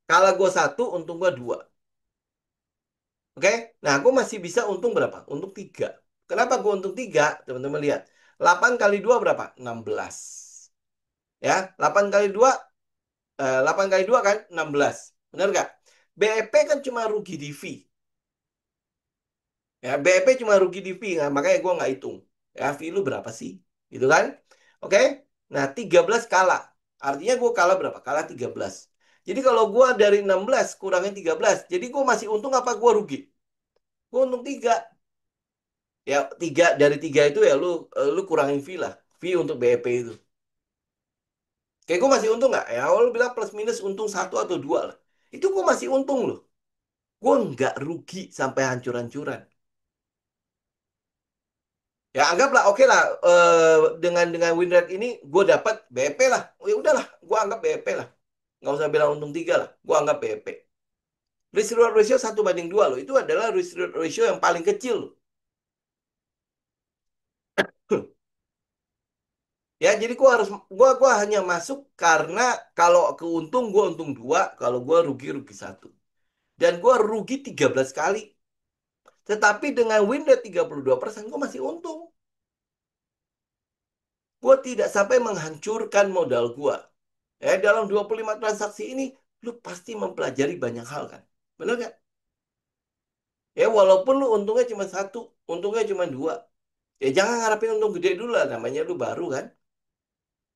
Kalah gue satu, untung gue dua. Oke? Nah, gue masih bisa untung berapa? Untung tiga. Kenapa gue untung tiga? Teman-teman lihat. 8 kali 2 berapa? 16. Ya, 8 kali 2, 8 kali 2 kan 16. Benar nggak? BEP kan cuma rugi di fee. Ya, BEP cuma rugi di fee, nah, makanya gue nggak hitung. Ya, fee lu berapa sih? Gitu kan? Oke? Nah, 13 kalah. Artinya gue kalah berapa? Kalah 13. Jadi kalau gue dari 16 kurangin 13, jadi gue masih untung apa gue rugi? Gue untung 3. Ya, 3 dari 3 itu ya lu kurangin fee lah. Fee untuk BEP itu. Kayak gue masih untung nggak? Ya, lu bilang plus minus untung satu atau dua lah. Itu gue masih untung loh. Gue nggak rugi sampai hancur-hancuran. Ya anggaplah oke lah dengan win rate ini gue dapat BP lah. Oh, ya udahlah, gue anggap BP lah. Nggak usah bilang untung 3 lah. Gue anggap BP. Risk reward ratio 1:2 loh. Itu adalah risk reward ratio yang paling kecil loh. Ya jadi gue hanya masuk karena kalau keuntung gue untung 2, kalau gue rugi rugi satu. Dan gue rugi 13 kali. Tetapi dengan win rate 32%, gue masih untung. Gue tidak sampai menghancurkan modal gue. Dalam 25 transaksi ini, lu pasti mempelajari banyak hal kan. Bener nggak? Ya, walaupun lu untungnya cuma satu, untungnya cuma dua. Ya, jangan ngarepin untung gede dulu lah, namanya lu baru kan.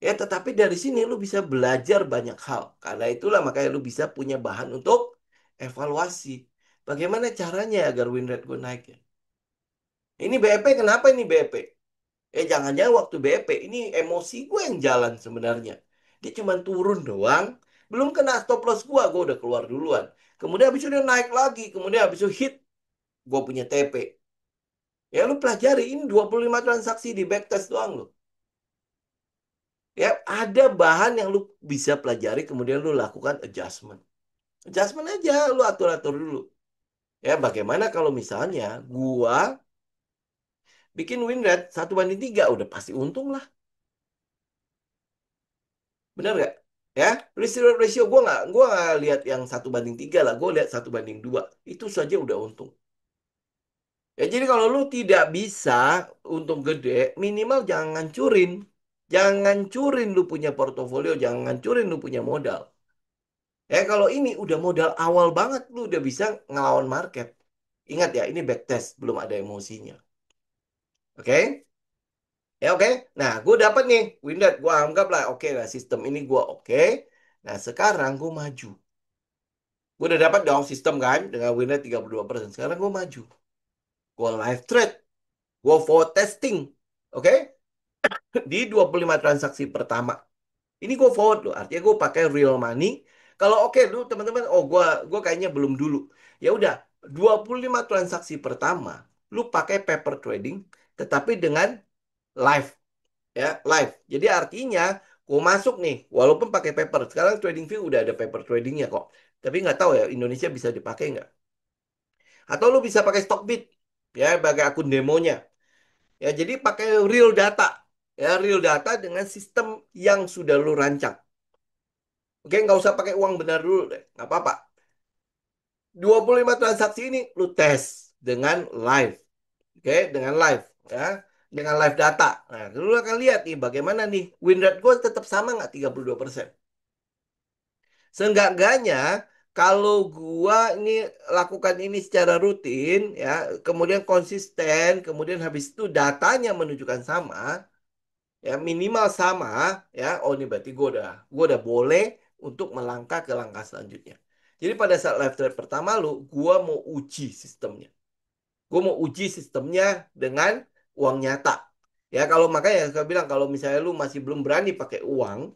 Ya, tetapi dari sini lu bisa belajar banyak hal. Karena itulah makanya lu bisa punya bahan untuk evaluasi. Bagaimana caranya agar win rate gue naik ya? Ini BEP, kenapa ini BEP? Jangan-jangan waktu BP ini emosi gue yang jalan sebenarnya. Dia cuma turun doang, belum kena stop loss gue udah keluar duluan. Kemudian habis itu dia naik lagi. Kemudian habis itu hit. Gue punya TP. Ya lu pelajari. Ini 25 transaksi di backtest doang lu. Ya ada bahan yang lu bisa pelajari. Kemudian lu lakukan adjustment. Adjustment aja. Lu atur-atur dulu. Ya bagaimana kalau misalnya gua bikin win rate 1 banding 3. Udah pasti untung lah. Bener nggak? Ya, risk reward ratio gue nggak lihat yang 1 banding 3 lah, gue lihat 1 banding 2 itu saja udah untung. Ya jadi kalau lu tidak bisa untung gede, minimal jangan ngancurin, jangan ngancurin lu punya portofolio, jangan ngancurin lu punya modal. Ya kalau ini udah modal awal banget, lu udah bisa ngelawan market. Ingat ya, ini backtest, belum ada emosinya. Oke? Ya oke. Nah, gue dapat nih win rate, gue anggap lah oke lah sistem ini gue oke. Nah sekarang gue maju. Gue udah dapat dong sistem kan dengan win rate 32%. Sekarang gue maju. Gue live trade. Gue forward testing. Oke? Di 25 transaksi pertama. Ini gue forward loh. Artinya gue pakai real money. Kalau oke lu teman-teman, oh gue kayaknya belum dulu. Ya udah, 25 transaksi pertama lu pakai paper trading tetapi dengan live ya, live. Jadi artinya gue masuk nih walaupun pakai paper. Sekarang trading view udah ada paper tradingnya kok. Tapi nggak tahu ya Indonesia bisa dipakai nggak? Atau lu bisa pakai Stockbit ya sebagai akun demonya. Ya, jadi pakai real data. Ya, real data dengan sistem yang sudah lu rancang. Oke, nggak usah pakai uang benar dulu deh. Nggak apa-apa. 25 transaksi ini lu tes dengan live. Oke, dengan live. Ya, dengan live data. Nah, lu akan lihat nih bagaimana nih. Win rate gue tetap sama nggak 32%. Seenggak-enggaknya kalau gua ini lakukan ini secara rutin ya, kemudian konsisten, kemudian habis itu datanya menunjukkan sama, ya minimal sama, ya. Oh ini berarti gua udah boleh untuk melangkah ke langkah selanjutnya. Jadi pada saat live trade pertama lu, gua mau uji sistemnya. Gua mau uji sistemnya dengan uang nyata. Ya kalau makanya saya bilang kalau misalnya lu masih belum berani pakai uang,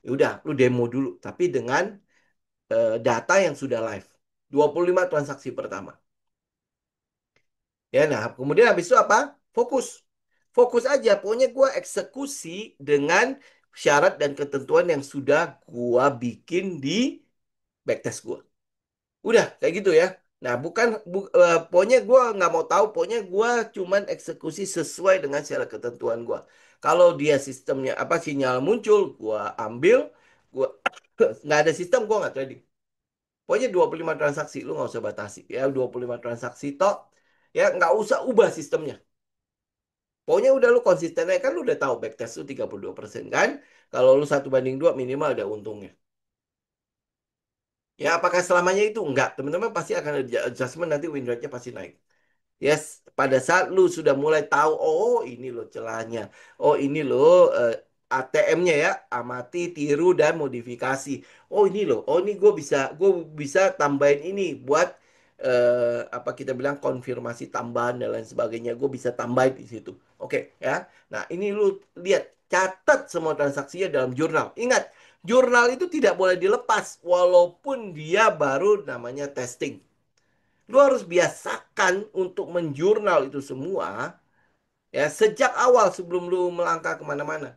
ya udah lu demo dulu tapi dengan data yang sudah live. 25 transaksi pertama. Ya, nah kemudian habis itu apa? Fokus. Fokus aja. Pokoknya gue eksekusi dengan syarat dan ketentuan yang sudah gue bikin di backtest gue. Udah kayak gitu ya. Nah, pokoknya gue nggak mau tahu. Pokoknya gue cuman eksekusi sesuai dengan syarat ketentuan gue. Kalau dia sistemnya apa sinyal muncul, gue ambil. Gue nggak ada sistem, gue nggak trading. Pokoknya 25 transaksi, lu nggak usah batasi. Ya, 25 transaksi tok. Ya, nggak usah ubah sistemnya. Pokoknya udah lu konsisten aja. Kan lu udah tahu backtest lu 32% kan. Kalau lu 1 banding 2 minimal ada untungnya. Ya, apakah selamanya itu? Enggak. Teman-teman pasti akan ada adjustment nanti win rate-nya pasti naik. Yes, pada saat lu sudah mulai tahu, oh ini loh celahnya, oh ini loh ATM-nya ya, amati, tiru dan modifikasi. Oh ini loh, oh ini gue bisa tambahin ini buat apa kita bilang konfirmasi tambahan dan lain sebagainya. Gue bisa tambahin di situ. Oke ya. Nah ini lu lihat, catat semua transaksinya dalam jurnal. Ingat, jurnal itu tidak boleh dilepas walaupun dia baru namanya testing. Lu harus biasakan untuk menjurnal itu semua ya sejak awal sebelum lu melangkah kemana-mana.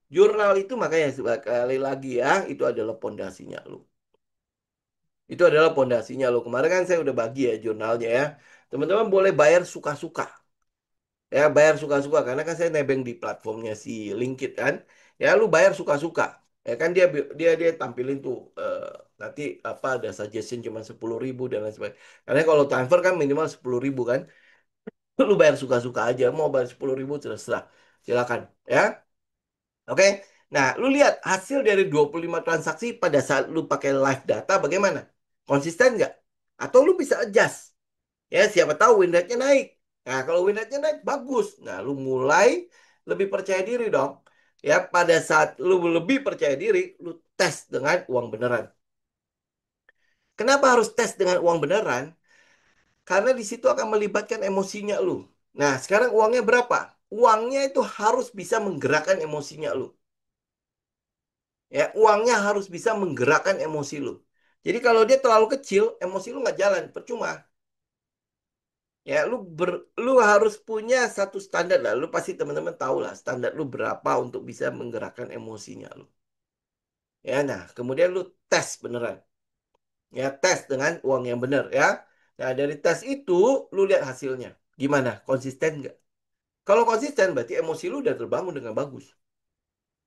Jurnal itu makanya sekali lagi ya, itu adalah pondasinya lu. Itu adalah pondasinya lu. Kemarin kan saya udah bagi ya jurnalnya ya. Teman-teman boleh bayar suka-suka. Ya, bayar suka-suka karena kan saya nebeng di platformnya si Linkit kan. Ya, lu bayar suka-suka. Ya kan dia tampilin tuh nanti apa ada suggestion cuma 10.000 dan lain sebagainya. Karena kalau transfer kan minimal 10.000 kan. Lu bayar suka-suka aja. Mau bayar 10.000 terserah. Silakan. Ya. Oke. Nah, lu lihat hasil dari 25 transaksi pada saat lu pakai live data bagaimana? Konsisten nggak? Atau lu bisa adjust? Ya, siapa tahu win rate-nya naik. Nah, kalau win rate-nya naik, bagus. Nah, lu mulai lebih percaya diri dong. Ya, pada saat lu lebih percaya diri, lu tes dengan uang beneran. Kenapa harus tes dengan uang beneran? Karena di situ akan melibatkan emosinya lu. Nah, sekarang uangnya berapa? Uangnya itu harus bisa menggerakkan emosinya lu. Ya, uangnya harus bisa menggerakkan emosi lu. Jadi kalau dia terlalu kecil, emosi lu nggak jalan, percuma. Ya, lu harus punya satu standar lah. Lu pasti teman-teman tahu lah standar lu berapa untuk bisa menggerakkan emosinya lu. Ya, nah, kemudian lu tes beneran. Ya, tes dengan uang yang bener ya. Nah, dari tes itu lu lihat hasilnya. Gimana? Konsisten nggak? Kalau konsisten berarti emosi lu udah terbangun dengan bagus.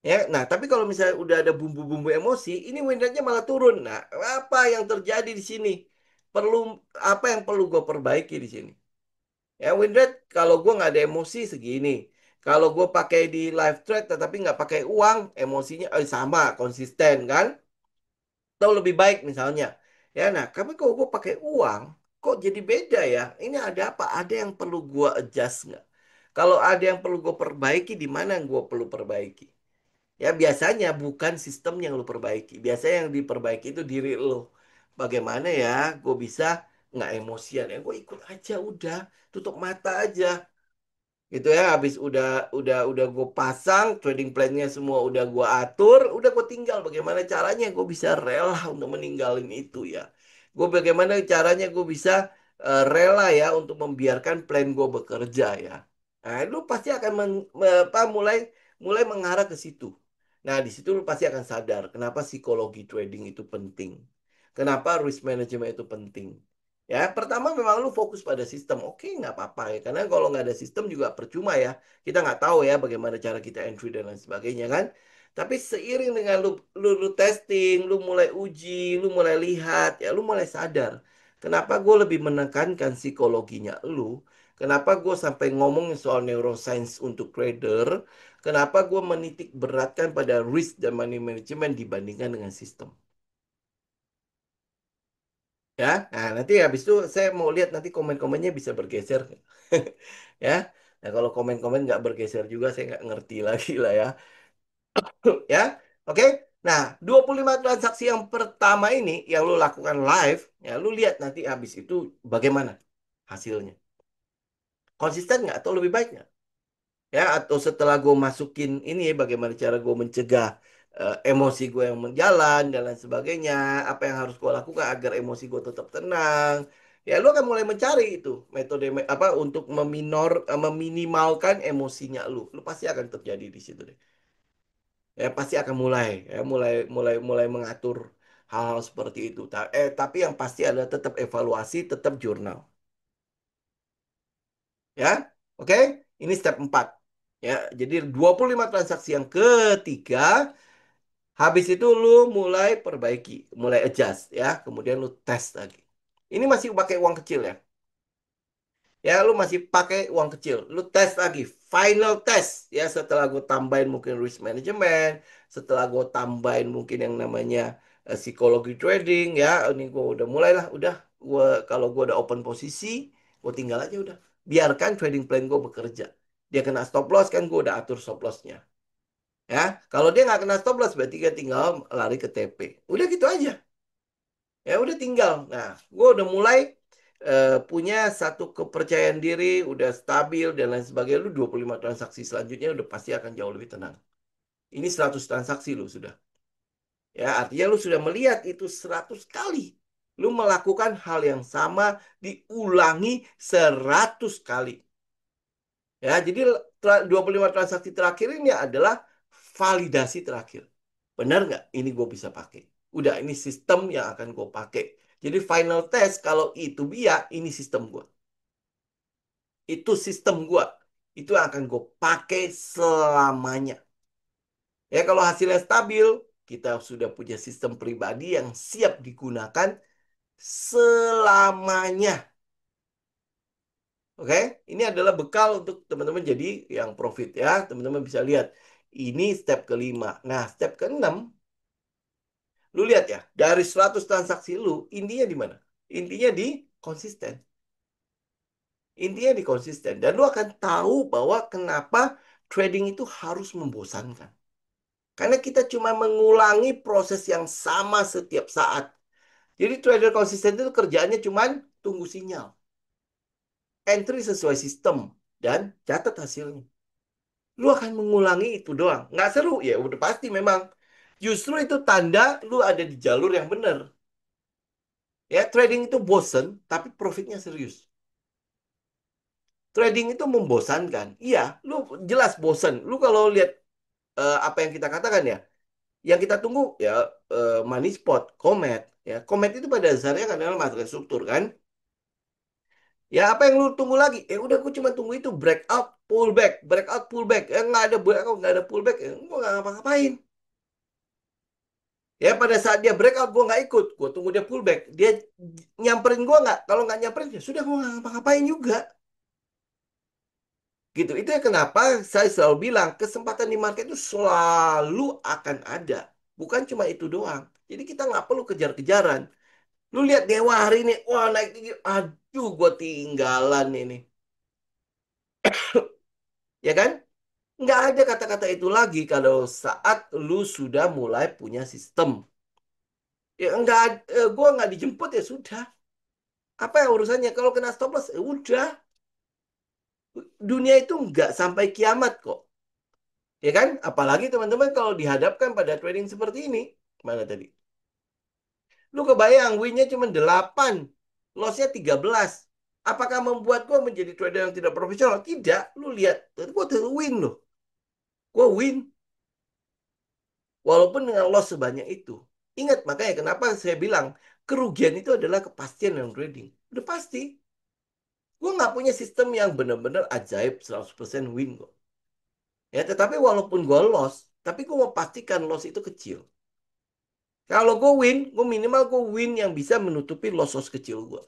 Ya, nah tapi kalau misalnya udah ada bumbu-bumbu emosi, ini win rate-nya malah turun. Nah, apa yang terjadi di sini? Perlu apa yang perlu gue perbaiki di sini? Ya, win rate kalau gue nggak ada emosi segini. Kalau gue pakai di live trade tetapi nggak pakai uang, emosinya sama, konsisten kan? Atau lebih baik misalnya. Ya, nah, tapi kalau gue pakai uang, kok jadi beda ya? Ini ada apa? Ada yang perlu gue adjust nggak? Kalau ada yang perlu gue perbaiki, di mana yang gue perlu perbaiki? Ya biasanya bukan sistem yang lu perbaiki. Biasanya yang diperbaiki itu diri lu. Bagaimana ya gue bisa nggak emosian. Ya gue ikut aja udah. Tutup mata aja. Gitu ya. Habis udah gue pasang. Trading plan-nya semua udah gue atur. Udah gue tinggal. Bagaimana caranya gue bisa rela untuk meninggalin itu ya. Gue bagaimana caranya gue bisa rela ya untuk membiarkan plan gue bekerja ya. Nah, lu pasti akan apa, mulai mulai mengarah ke situ. Nah, di situ lu pasti akan sadar kenapa psikologi trading itu penting. Kenapa risk management itu penting. Ya, pertama memang lu fokus pada sistem. Oke, nggak apa-apa ya. Karena kalau nggak ada sistem juga percuma ya. Kita nggak tahu ya bagaimana cara kita entry dan lain sebagainya kan. Tapi seiring dengan lu testing, lu mulai uji, lu mulai lihat, ya lu mulai sadar. Kenapa gue lebih menekankan psikologinya lu? Kenapa gue sampai ngomong soal neuroscience untuk trader? Kenapa gue menitik beratkan pada risk dan money management dibandingkan dengan sistem? Ya, nah nanti habis itu saya mau lihat nanti komen-komennya bisa bergeser. Ya, nah kalau komen-komen nggak bergeser juga saya nggak ngerti lagi lah ya. Ya, oke. Nah, 25 transaksi yang pertama ini yang lu lakukan live, ya lu lihat nanti habis itu bagaimana hasilnya. Konsisten nggak atau lebih baik nggak? Ya, atau setelah gue masukin ini bagaimana cara gue mencegah emosi gue yang menjalan dan lain sebagainya, apa yang harus gue lakukan agar emosi gue tetap tenang. Ya lu akan mulai mencari itu metode apa untuk meminimalkan emosinya lu pasti akan terjadi di situ deh. Ya pasti akan mulai ya mulai mengatur hal-hal seperti itu. Tapi yang pasti adalah tetap evaluasi, tetap jurnal. Ya. Oke, ini step 4. Ya, jadi 25 transaksi yang ketiga, habis itu lu mulai perbaiki, mulai adjust ya, kemudian lu tes lagi. Ini masih pakai uang kecil ya. Ya, lu masih pakai uang kecil. Lu tes lagi, final test ya setelah gue tambahin mungkin risk management, setelah gue tambahin mungkin yang namanya psikologi trading ya. Ini gue udah mulailah, udah gue kalau gue udah open posisi, gue tinggal aja udah. Biarkan trading plan gue bekerja. Dia kena stop loss kan gue udah atur stop lossnya. Ya, kalau dia nggak kena stop loss berarti dia tinggal lari ke TP. Udah gitu aja. Ya udah tinggal. Nah, gue udah mulai punya satu kepercayaan diri, udah stabil dan lain sebagainya. Lu 25 transaksi selanjutnya udah pasti akan jauh lebih tenang. Ini 100 transaksi lu sudah. Ya, artinya lu sudah melihat itu 100 kali. Lu melakukan hal yang sama diulangi 100 kali. Ya, jadi 25 transaksi terakhir ini adalah validasi terakhir. Benar nggak? Ini gue bisa pakai. Udah, ini sistem yang akan gue pakai. Jadi final test, kalau itu biar, ini sistem gue. Itu sistem gue. Itu yang akan gue pakai selamanya. Ya, kalau hasilnya stabil, kita sudah punya sistem pribadi yang siap digunakan selamanya. Oke, ini adalah bekal untuk teman-teman jadi yang profit ya. Teman-teman bisa lihat. Ini step kelima. Nah, step keenam, lu lihat ya, dari 100 transaksi lu, intinya di mana? Intinya di konsisten. Intinya di konsisten. Dan lu akan tahu bahwa kenapa trading itu harus membosankan. Karena kita cuma mengulangi proses yang sama setiap saat. Jadi trader konsisten itu kerjaannya cuma tunggu sinyal. Entry sesuai sistem. Dan catat hasilnya. Lu akan mengulangi itu doang. Nggak seru? Ya udah pasti memang. Justru itu tanda lu ada di jalur yang benar. Ya, trading itu bosen, tapi profitnya serius. Trading itu membosankan. Iya, lu jelas bosen. Lu kalau lihat apa yang kita katakan ya, yang kita tunggu ya money spot, Comet. Ya, Comet itu pada dasarnya kan adalah market struktur kan. Ya, apa yang lu tunggu lagi? Udah, aku cuma tunggu itu breakout, pullback, breakout, pullback. Nggak ada breakout, nggak ada pullback. Gua nggak ngapa-ngapain. Ya, pada saat dia breakout, gua nggak ikut. Gua tunggu dia pullback. Dia nyamperin gua nggak? Kalau nggak nyamperin, ya sudah gua nggak ngapa-ngapain juga. Gitu. Itu ya kenapa saya selalu bilang kesempatan di market itu selalu akan ada. Bukan cuma itu doang. Jadi kita nggak perlu kejar-kejaran. Lu lihat Dewa hari ini, wah naik tinggi. Aduh, gua tinggalan ini. Ya kan? Nggak ada kata-kata itu lagi kalau saat lu sudah mulai punya sistem. Ya nggak, gua nggak dijemput ya sudah. Apa yang urusannya? Kalau kena stop loss, udah. Dunia itu nggak sampai kiamat kok. Ya kan? Apalagi teman-teman kalau dihadapkan pada trading seperti ini. Mana tadi? Lu kebayang win-nya cuma 8, loss-nya 13. Apakah membuat gua menjadi trader yang tidak profesional? Tidak. Lu lihat, gua tuh win loh. Gua win. Walaupun dengan loss sebanyak itu. Ingat, makanya kenapa saya bilang kerugian itu adalah kepastian dalam trading. Udah pasti. Gue nggak punya sistem yang benar-benar ajaib 100% win kok. Ya, tetapi walaupun gue loss, tapi gue mau pastikan loss itu kecil. Kalau gue win, gue minimal gue win yang bisa menutupi loss-loss kecil gue.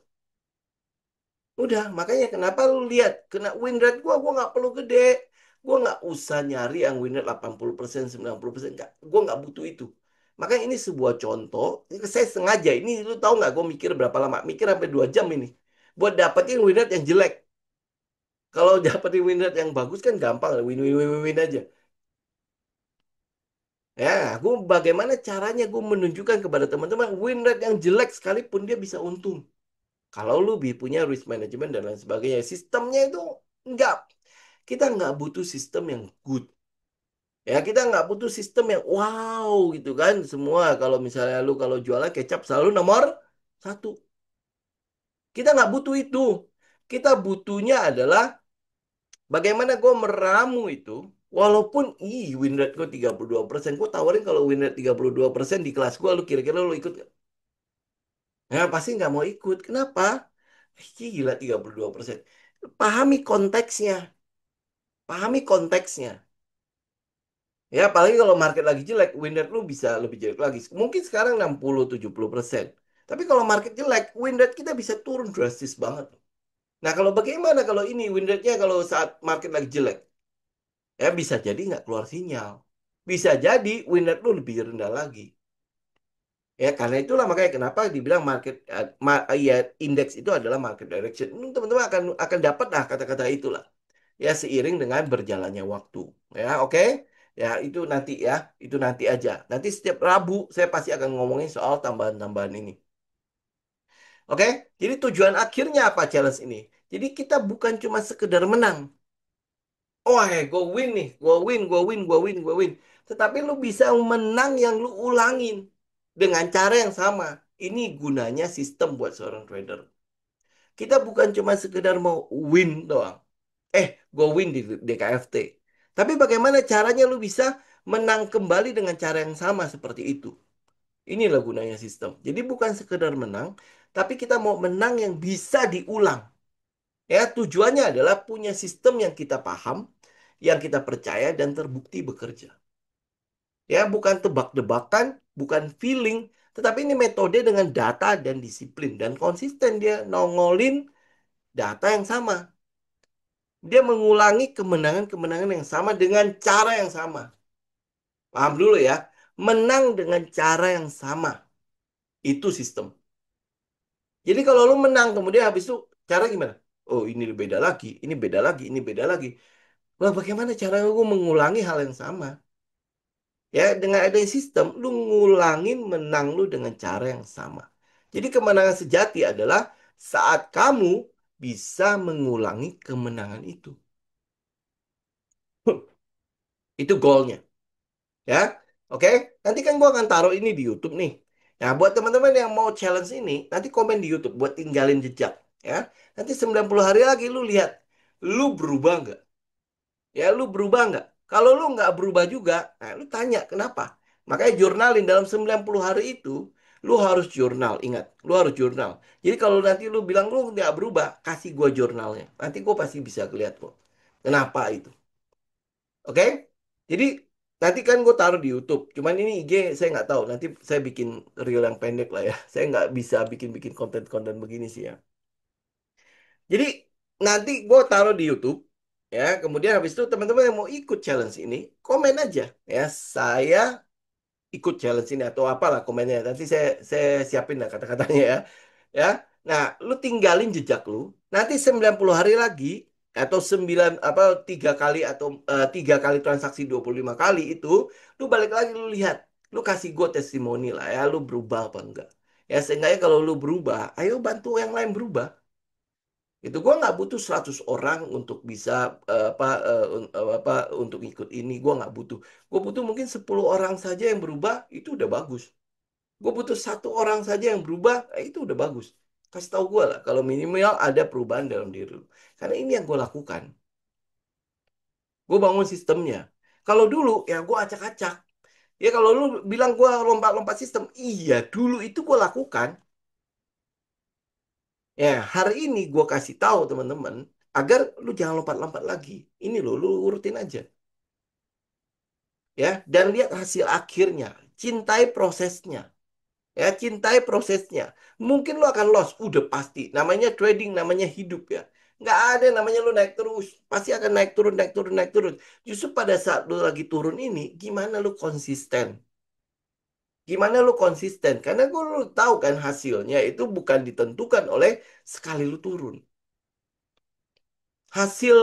Udah, makanya kenapa lu lihat, kena win rate gue nggak perlu gede. Gue nggak usah nyari yang win rate 80%, 90%. Nggak, gue nggak butuh itu. Makanya ini sebuah contoh, saya sengaja, ini lu tahu nggak gue mikir berapa lama? Mikir sampai 2 jam ini. Buat dapetin win rate yang jelek. Kalau dapetin win rate yang bagus kan gampang, win aja. Ya, gue bagaimana caranya gue menunjukkan kepada teman-teman win rate yang jelek sekalipun dia bisa untung. Kalau lu punya risk management dan lain sebagainya, sistemnya itu enggak. Kita nggak butuh sistem yang good. Ya, kita nggak butuh sistem yang wow gitu kan. Semua kalau misalnya lu kalau jualan kecap selalu nomor satu. Kita nggak butuh itu. Kita butuhnya adalah bagaimana gue meramu itu. Walaupun win rate gue 32%. Gue tawarin kalau win rate 32% di kelas gue, lu kira-kira lu ikut nggak? Nah, pasti nggak mau ikut. Kenapa? Gila 32%. Pahami konteksnya. Pahami konteksnya. Ya, apalagi kalau market lagi jelek, win rate lu bisa lebih jelek lagi. Mungkin sekarang 60-70%. Tapi kalau market jelek, win rate kita bisa turun drastis banget. Nah, kalau bagaimana kalau ini win rate-nya kalau saat market lagi jelek? Ya, bisa jadi nggak keluar sinyal. Bisa jadi win rate lu lebih rendah lagi. Ya, karena itulah makanya kenapa dibilang market, ya, indeks itu adalah market direction. Teman-teman akan dapat lah kata-kata itulah. Ya, seiring dengan berjalannya waktu. Ya, oke. Ya, itu nanti aja. Nanti setiap Rabu saya pasti akan ngomongin soal tambahan-tambahan ini. Oke? Jadi tujuan akhirnya apa challenge ini? Jadi kita bukan cuma sekedar menang. Oh, gue win nih, gue win. Tetapi lu bisa menang yang lu ulangin dengan cara yang sama. Ini gunanya sistem buat seorang trader. Kita bukan cuma sekedar mau win doang. Gue win di DKFT. Tapi bagaimana caranya lu bisa menang kembali dengan cara yang sama seperti itu? Inilah gunanya sistem. Jadi bukan sekedar menang, tapi kita mau menang yang bisa diulang. Ya, tujuannya adalah punya sistem yang kita paham, yang kita percaya dan terbukti bekerja. Ya, bukan tebak-tebakan, bukan feeling, tetapi ini metode dengan data dan disiplin dan konsisten dia nongolin data yang sama. Dia mengulangi kemenangan-kemenangan yang sama dengan cara yang sama. Paham dulu ya. Menang dengan cara yang sama. Itu sistem. Jadi kalau lu menang kemudian habis itu cara gimana? Oh, ini beda lagi, ini beda lagi, ini beda lagi. Wah, bagaimana cara lu mengulangi hal yang sama? Ya, dengan adanya sistem, lu ngulangin menang lu dengan cara yang sama. Jadi kemenangan sejati adalah saat kamu bisa mengulangi kemenangan itu. Itu goalnya. Ya, oke. Nanti kan gua akan taruh ini di YouTube nih. Nah, buat teman-teman yang mau challenge ini, nanti komen di YouTube buat tinggalin jejak. Ya, nanti 90 hari lagi lu lihat, lu berubah nggak? Ya, lu berubah nggak? Kalau lu nggak berubah juga, nah, lu tanya kenapa? Makanya jurnalin dalam 90 hari itu, lu harus jurnal. Ingat, lu harus jurnal. Jadi kalau nanti lu bilang lu nggak berubah, kasih gua jurnalnya. Nanti gua pasti bisa lihat kok. Kenapa itu? Oke? Jadi nanti kan gue taruh di YouTube. Cuman ini IG saya nggak tahu. Nanti saya bikin reel yang pendek lah ya. Saya nggak bisa bikin-bikin konten-konten begini sih ya. Jadi nanti gue taruh di YouTube ya. Kemudian habis itu teman-teman yang mau ikut challenge ini, komen aja ya. Saya ikut challenge ini atau apalah komennya. Nanti saya siapin lah kata-katanya ya. Ya. Nah, lu tinggalin jejak lu. Nanti 90 hari lagi atau 9 apa 3 kali atau 3 kali transaksi 25 kali itu, lu balik lagi lu lihat. Lu kasih gue testimoni lah ya, lu berubah apa enggak. Ya seenggaknya kalau lu berubah, ayo bantu yang lain berubah. Itu gua nggak butuh 100 orang untuk bisa apa untuk ikut ini, gua nggak butuh. Gue butuh mungkin 10 orang saja yang berubah, itu udah bagus. Gue butuh 1 orang saja yang berubah, itu udah bagus. Kasih tahu gue lah, kalau minimal ada perubahan dalam diri lu. Karena ini yang gue lakukan. Gue bangun sistemnya. Kalau dulu, ya gue acak-acak. Ya kalau lu bilang gue lompat-lompat sistem, iya dulu itu gue lakukan. Ya hari ini gue kasih tahu teman-teman, agar lu jangan lompat-lompat lagi. Ini loh, lu urutin aja. Ya, dan lihat hasil akhirnya. Cintai prosesnya. Ya, cintai prosesnya. Mungkin lo akan loss, udah pasti. Namanya trading, namanya hidup ya. Nggak ada namanya lo naik terus. Pasti akan naik turun, naik turun, naik turun. Justru pada saat lo lagi turun ini, gimana lo konsisten? Gimana lo konsisten? Karena gue lo tahu kan hasilnya itu bukan ditentukan oleh sekali lo turun. Hasil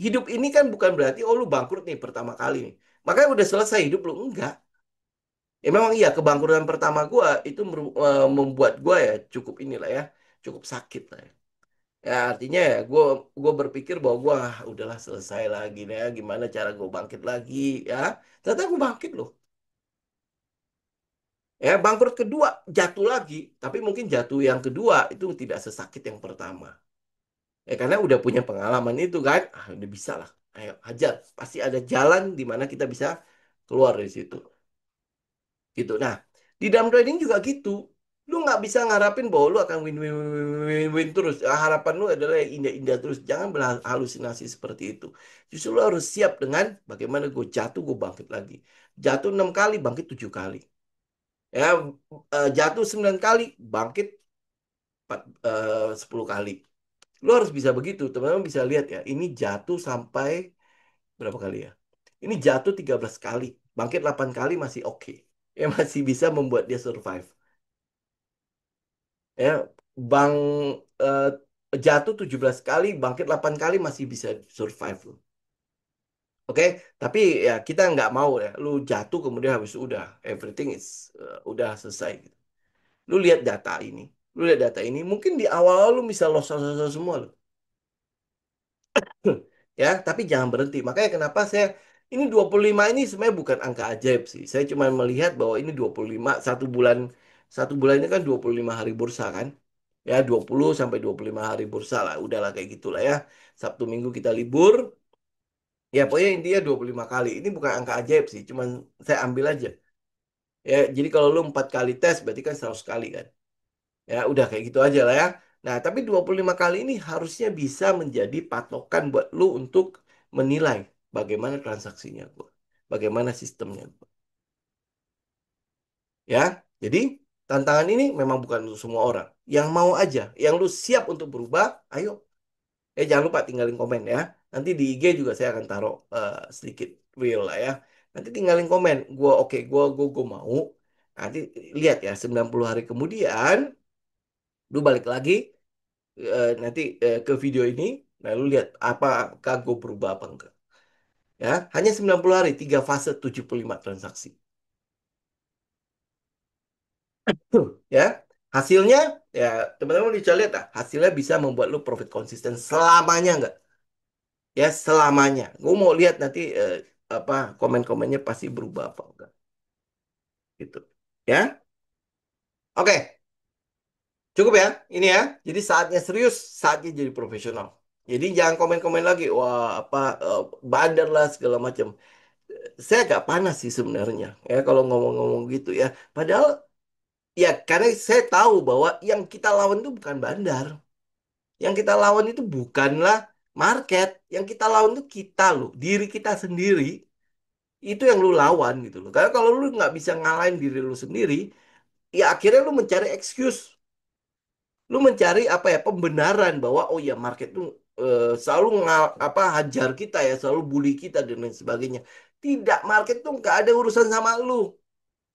hidup ini kan bukan berarti, oh lo bangkrut nih pertama kali nih. Makanya udah selesai hidup lo. Enggak. Ya memang iya kebangkrutan pertama gua itu membuat gua ya cukup inilah ya, cukup sakit lah ya. Ya artinya ya gua berpikir bahwa gua udahlah selesai lagi nih ya, gimana cara gua bangkit lagi ya. Ternyata gua bangkit loh. Ya bangkrut kedua jatuh lagi, tapi mungkin jatuh yang kedua itu tidak sesakit yang pertama. Ya karena udah punya pengalaman itu kan, udah bisa lah. Ayo hajar, pasti ada jalan di mana kita bisa keluar dari situ. Gitu. Nah, di dalam trading juga gitu. Lu nggak bisa ngarapin bahwa lu akan win terus. Harapan lu adalah yang indah-indah terus. Jangan berhalusinasi seperti itu. Justru lu harus siap dengan bagaimana gue jatuh, gue bangkit lagi. Jatuh 6 kali, bangkit 7 kali. Ya, jatuh 9 kali, bangkit 10 kali. Lu harus bisa begitu. Teman-teman bisa lihat ya. Ini jatuh sampai berapa kali ya? Ini jatuh 13 kali. Bangkit 8 kali masih oke. Ya masih bisa membuat dia survive. Ya, bang eh, jatuh 17 kali, bangkit 8 kali masih bisa survive loh. Oke, tapi ya kita nggak mau ya. Lu jatuh kemudian habis itu udah everything is udah selesai gitu. Lu lihat data ini. Lu lihat data ini, mungkin di awal lu bisa loss semua loh. Ya, tapi jangan berhenti. Makanya kenapa saya ini 25 ini sebenarnya bukan angka ajaib sih. Saya cuma melihat bahwa ini 25 satu bulan ini kan 25 hari bursa kan. Ya 20 sampai 25 hari bursa lah. Udahlah kayak gitulah ya. Sabtu Minggu kita libur. Ya pokoknya intinya 25 kali. Ini bukan angka ajaib sih. Cuman saya ambil aja. Ya jadi kalau lu 4 kali tes berarti kan 100 kali kan. Ya udah kayak gitu aja lah ya. Nah tapi 25 kali ini harusnya bisa menjadi patokan buat lu untuk menilai bagaimana transaksinya gua. Bagaimana sistemnya gua. Ya. Jadi tantangan ini memang bukan untuk semua orang. Yang mau aja. Yang lu siap untuk berubah, ayo. Jangan lupa tinggalin komen ya. Nanti di IG juga saya akan taruh sedikit reel lah ya. Nanti tinggalin komen. Gua oke, gua mau. Nanti lihat ya 90 hari kemudian lu balik lagi nanti ke video ini. Nah, lu lihat apakah gue berubah apa enggak. Ya, hanya 90 hari, 3 fase 75 transaksi. Ya. Hasilnya ya teman-teman bisa lihat lah, hasilnya bisa membuat lu profit konsisten selamanya enggak? Ya, selamanya. Gue mau lihat nanti apa komen-komennya pasti berubah apa enggak gitu. Ya. Oke, cukup ya. Ini ya. Jadi saatnya serius, saatnya jadi profesional. Jadi jangan komen-komen lagi. Wah, apa bandar lah segala macam. Saya agak panas sih sebenarnya ya kalau ngomong-ngomong gitu ya. Padahal ya karena saya tahu bahwa yang kita lawan itu bukan bandar. Yang kita lawan itu bukanlah market. Yang kita lawan itu kita loh, diri kita sendiri. Itu yang lu lawan gitu loh. Karena kalau lu nggak bisa ngalahin diri lu sendiri, ya akhirnya lu mencari excuse. Lu mencari apa ya pembenaran bahwa oh ya market tuh selalu apa hajar kita ya, selalu bully kita dan lain sebagainya. Tidak, market tuh nggak ada urusan sama lu.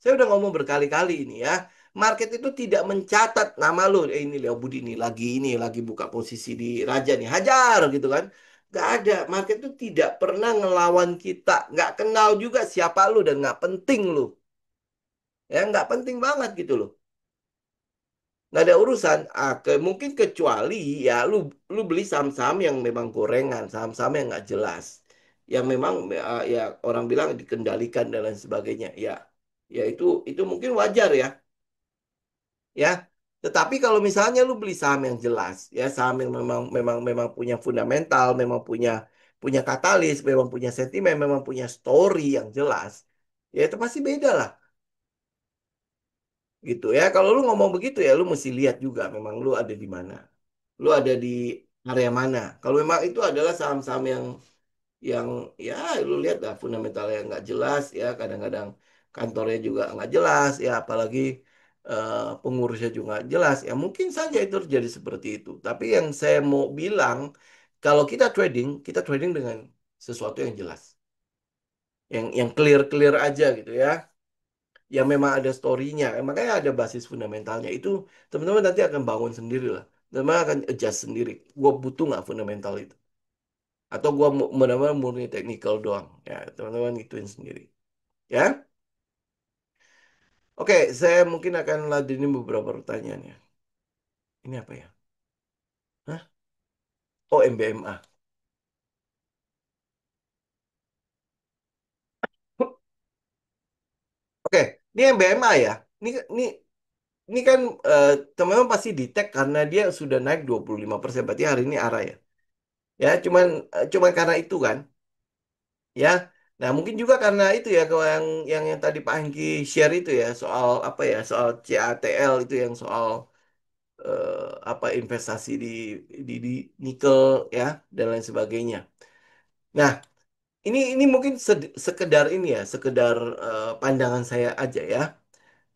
Saya udah ngomong berkali-kali ini ya. Market itu tidak mencatat nama lu. Ini Leo Budi nih lagi buka posisi di Raja nih, hajar gitu kan. Nggak ada. Market itu tidak pernah ngelawan kita. Nggak kenal juga siapa lu dan nggak penting lu. Ya nggak penting banget gitu loh. Nggak ada urusan. Mungkin kecuali ya lu beli saham-saham yang memang gorengan, saham-saham yang nggak jelas, yang memang ya orang bilang dikendalikan dan lain sebagainya. Ya, ya itu mungkin wajar ya, ya. Tetapi kalau misalnya lu beli saham yang jelas, ya saham yang memang memang memang punya fundamental, memang punya punya katalis, memang punya sentimen, memang punya story yang jelas, ya itu pasti beda lah. Gitu ya. Kalau lu ngomong begitu ya lu mesti lihat juga memang lu ada di mana. Lu ada di area mana. Kalau memang itu adalah saham-saham yang ya lu lihat lah fundamentalnya nggak jelas ya kadang-kadang kantornya juga nggak jelas ya apalagi pengurusnya juga nggak jelas ya mungkin saja itu terjadi seperti itu. Tapi yang saya mau bilang kalau kita trading dengan sesuatu yang jelas, yang clear clear aja gitu ya yang memang ada story-nya, makanya ada basis fundamentalnya. Itu teman-teman nanti akan bangun sendiri lah. Teman-teman akan adjust sendiri. Gue butuh nggak fundamental itu? Atau gue benar-benar murni technical doang? Ya, teman-teman gituin sendiri. Ya, oke. Saya mungkin akan ladenin beberapa pertanyaan ya. Ini apa ya? Hah? Oh, MBMA. Oke, ini MBMA ya. Ini ini kan teman-teman pasti di tag karena dia sudah naik 25%. Berarti hari ini arah ya. Ya, cuman karena itu kan. Ya. Nah, mungkin juga karena itu ya kalau yang tadi Pak Hengki share itu ya soal apa ya soal CATL itu yang soal apa investasi di nikel ya dan lain sebagainya. Nah, ini mungkin sekedar ini ya, sekedar pandangan saya aja ya.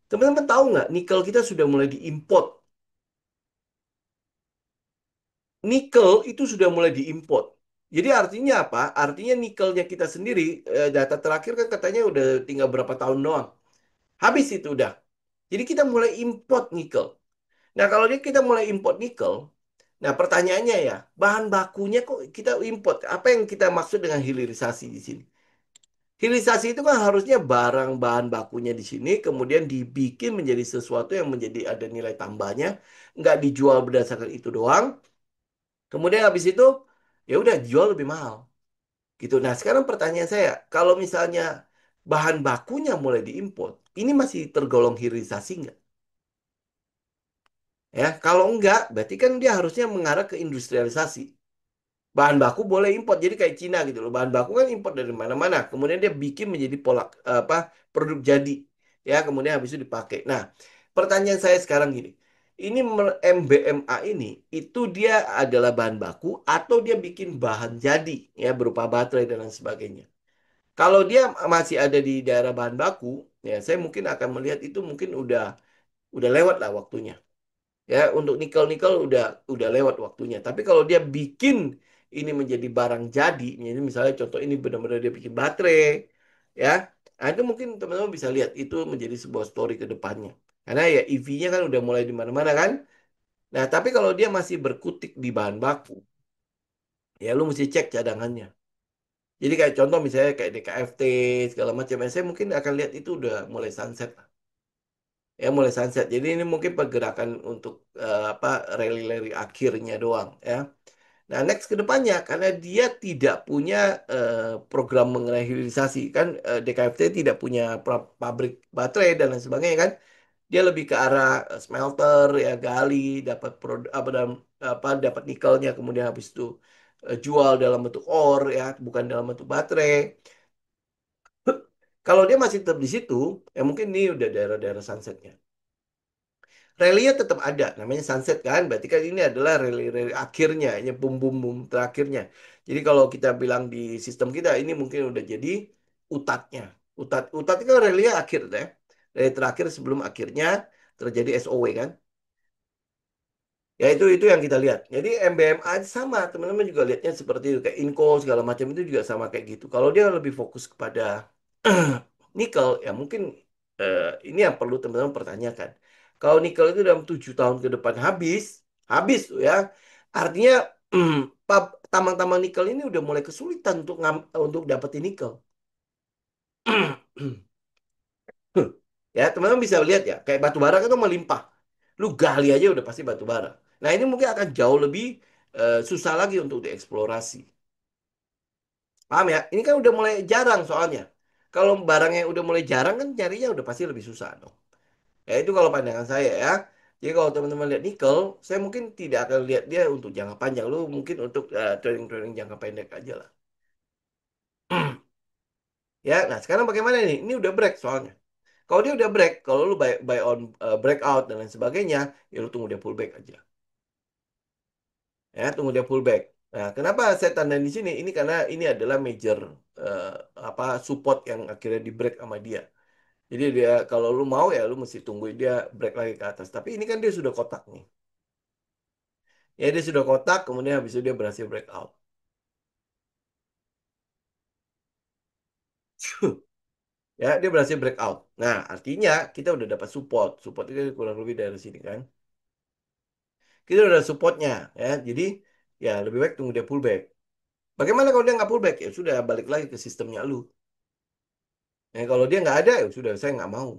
Teman-teman tahu nggak nikel kita sudah mulai diimport. Nikel itu sudah mulai diimport. Jadi artinya apa? Artinya nikelnya kita sendiri data terakhir kan katanya udah tinggal berapa tahun doang. Habis itu udah. Jadi kita mulai import nikel. Nah, kalau kita mulai import nikel, nah pertanyaannya ya, bahan bakunya kok kita import? Apa yang kita maksud dengan hilirisasi di sini? Hilirisasi itu kan harusnya barang bahan bakunya di sini kemudian dibikin menjadi sesuatu yang menjadi ada nilai tambahnya, nggak dijual berdasarkan itu doang. Kemudian habis itu ya udah jual lebih mahal. Gitu. Nah, sekarang pertanyaan saya, kalau misalnya bahan bakunya mulai diimpor, ini masih tergolong hilirisasi nggak? Ya, kalau enggak, berarti kan dia harusnya mengarah ke industrialisasi. Bahan baku boleh impor, jadi kayak Cina gitu loh. Bahan baku kan impor dari mana-mana. Kemudian dia bikin menjadi pola apa produk jadi, ya. Kemudian habis itu dipakai. Nah, pertanyaan saya sekarang gini, ini MBMA ini itu dia adalah bahan baku atau dia bikin bahan jadi, ya berupa baterai dan lain sebagainya. Kalau dia masih ada di daerah bahan baku, ya saya mungkin akan melihat itu mungkin udah lewat lah waktunya. Ya, untuk nikel-nikel udah lewat waktunya. Tapi kalau dia bikin ini menjadi barang jadi, jadi misalnya contoh ini benar-benar dia bikin baterai, ya. Nah, itu mungkin teman-teman bisa lihat itu menjadi sebuah story ke depannya. Karena ya EV-nya kan udah mulai di mana-mana kan. Nah, tapi kalau dia masih berkutik di bahan baku, ya lu mesti cek cadangannya. Jadi kayak contoh misalnya kayak DKFT segala macam, ya, saya mungkin akan lihat itu udah mulai sunset. Ya mulai sunset. Jadi ini mungkin pergerakan untuk apa rally-rally akhirnya doang ya. Nah, next ke depannya karena dia tidak punya program mengenai hilirisasi kan DKFT tidak punya pabrik baterai dan lain sebagainya kan. Dia lebih ke arah smelter ya, gali, dapat produk apa dalam apa dapat nikelnya, kemudian habis itu jual dalam bentuk ore ya, bukan dalam bentuk baterai. Kalau dia masih tetap di situ, ya mungkin ini udah daerah-daerah sunsetnya. Relia tetap ada, namanya sunset kan, berarti kan ini adalah rally akhirnya, ini boom boom boom terakhirnya. Jadi kalau kita bilang di sistem kita, ini mungkin udah jadi utatnya. Utat itu relia akhir ya, rally terakhir sebelum akhirnya terjadi SOW kan. Ya itu yang kita lihat. Jadi MBMA sama, teman-teman juga lihatnya seperti itu, kayak Inco segala macam itu juga sama kayak gitu. Kalau dia lebih fokus kepada nikel, ya mungkin ini yang perlu teman-teman pertanyakan. Kalau nikel itu dalam 7 tahun ke depan habis, habis tuh ya. Artinya tambang-tambang nikel ini udah mulai kesulitan untuk dapetin nikel. Ya, teman-teman bisa lihat ya, kayak batu bara kan itu melimpah. Lu gali aja udah pasti batu bara. Nah, ini mungkin akan jauh lebih susah lagi untuk dieksplorasi. Paham ya? Ini kan udah mulai jarang soalnya. Kalau barang yang udah mulai jarang kan nyarinya udah pasti lebih susah dong. Ya itu kalau pandangan saya ya. Jadi kalau teman-teman lihat nikel, saya mungkin tidak akan lihat dia untuk jangka panjang. Lu mungkin untuk trading-trading jangka pendek aja lah. Ya, nah sekarang bagaimana nih? Ini udah break soalnya. Kalau dia udah break, kalau lu buy on breakout dan lain sebagainya, ya lu tunggu dia pullback aja. Ya, tunggu dia pullback. Nah, kenapa saya tandain di sini? Ini karena ini adalah major eh, apa support yang akhirnya di break sama dia. Jadi dia kalau lu mau ya lu mesti tungguin dia break lagi ke atas. Tapi ini kan dia sudah kotak nih. Ya dia sudah kotak, kemudian habis itu dia berhasil breakout. Ya, dia berhasil breakout. Nah, artinya kita udah dapat support. Support itu kurang lebih dari sini kan. Kita udah ada supportnya ya. Jadi ya lebih baik tunggu dia pullback. Bagaimana kalau dia nggak pullback? Ya sudah balik lagi ke sistemnya lu. Ya, kalau dia nggak ada ya sudah saya nggak mau.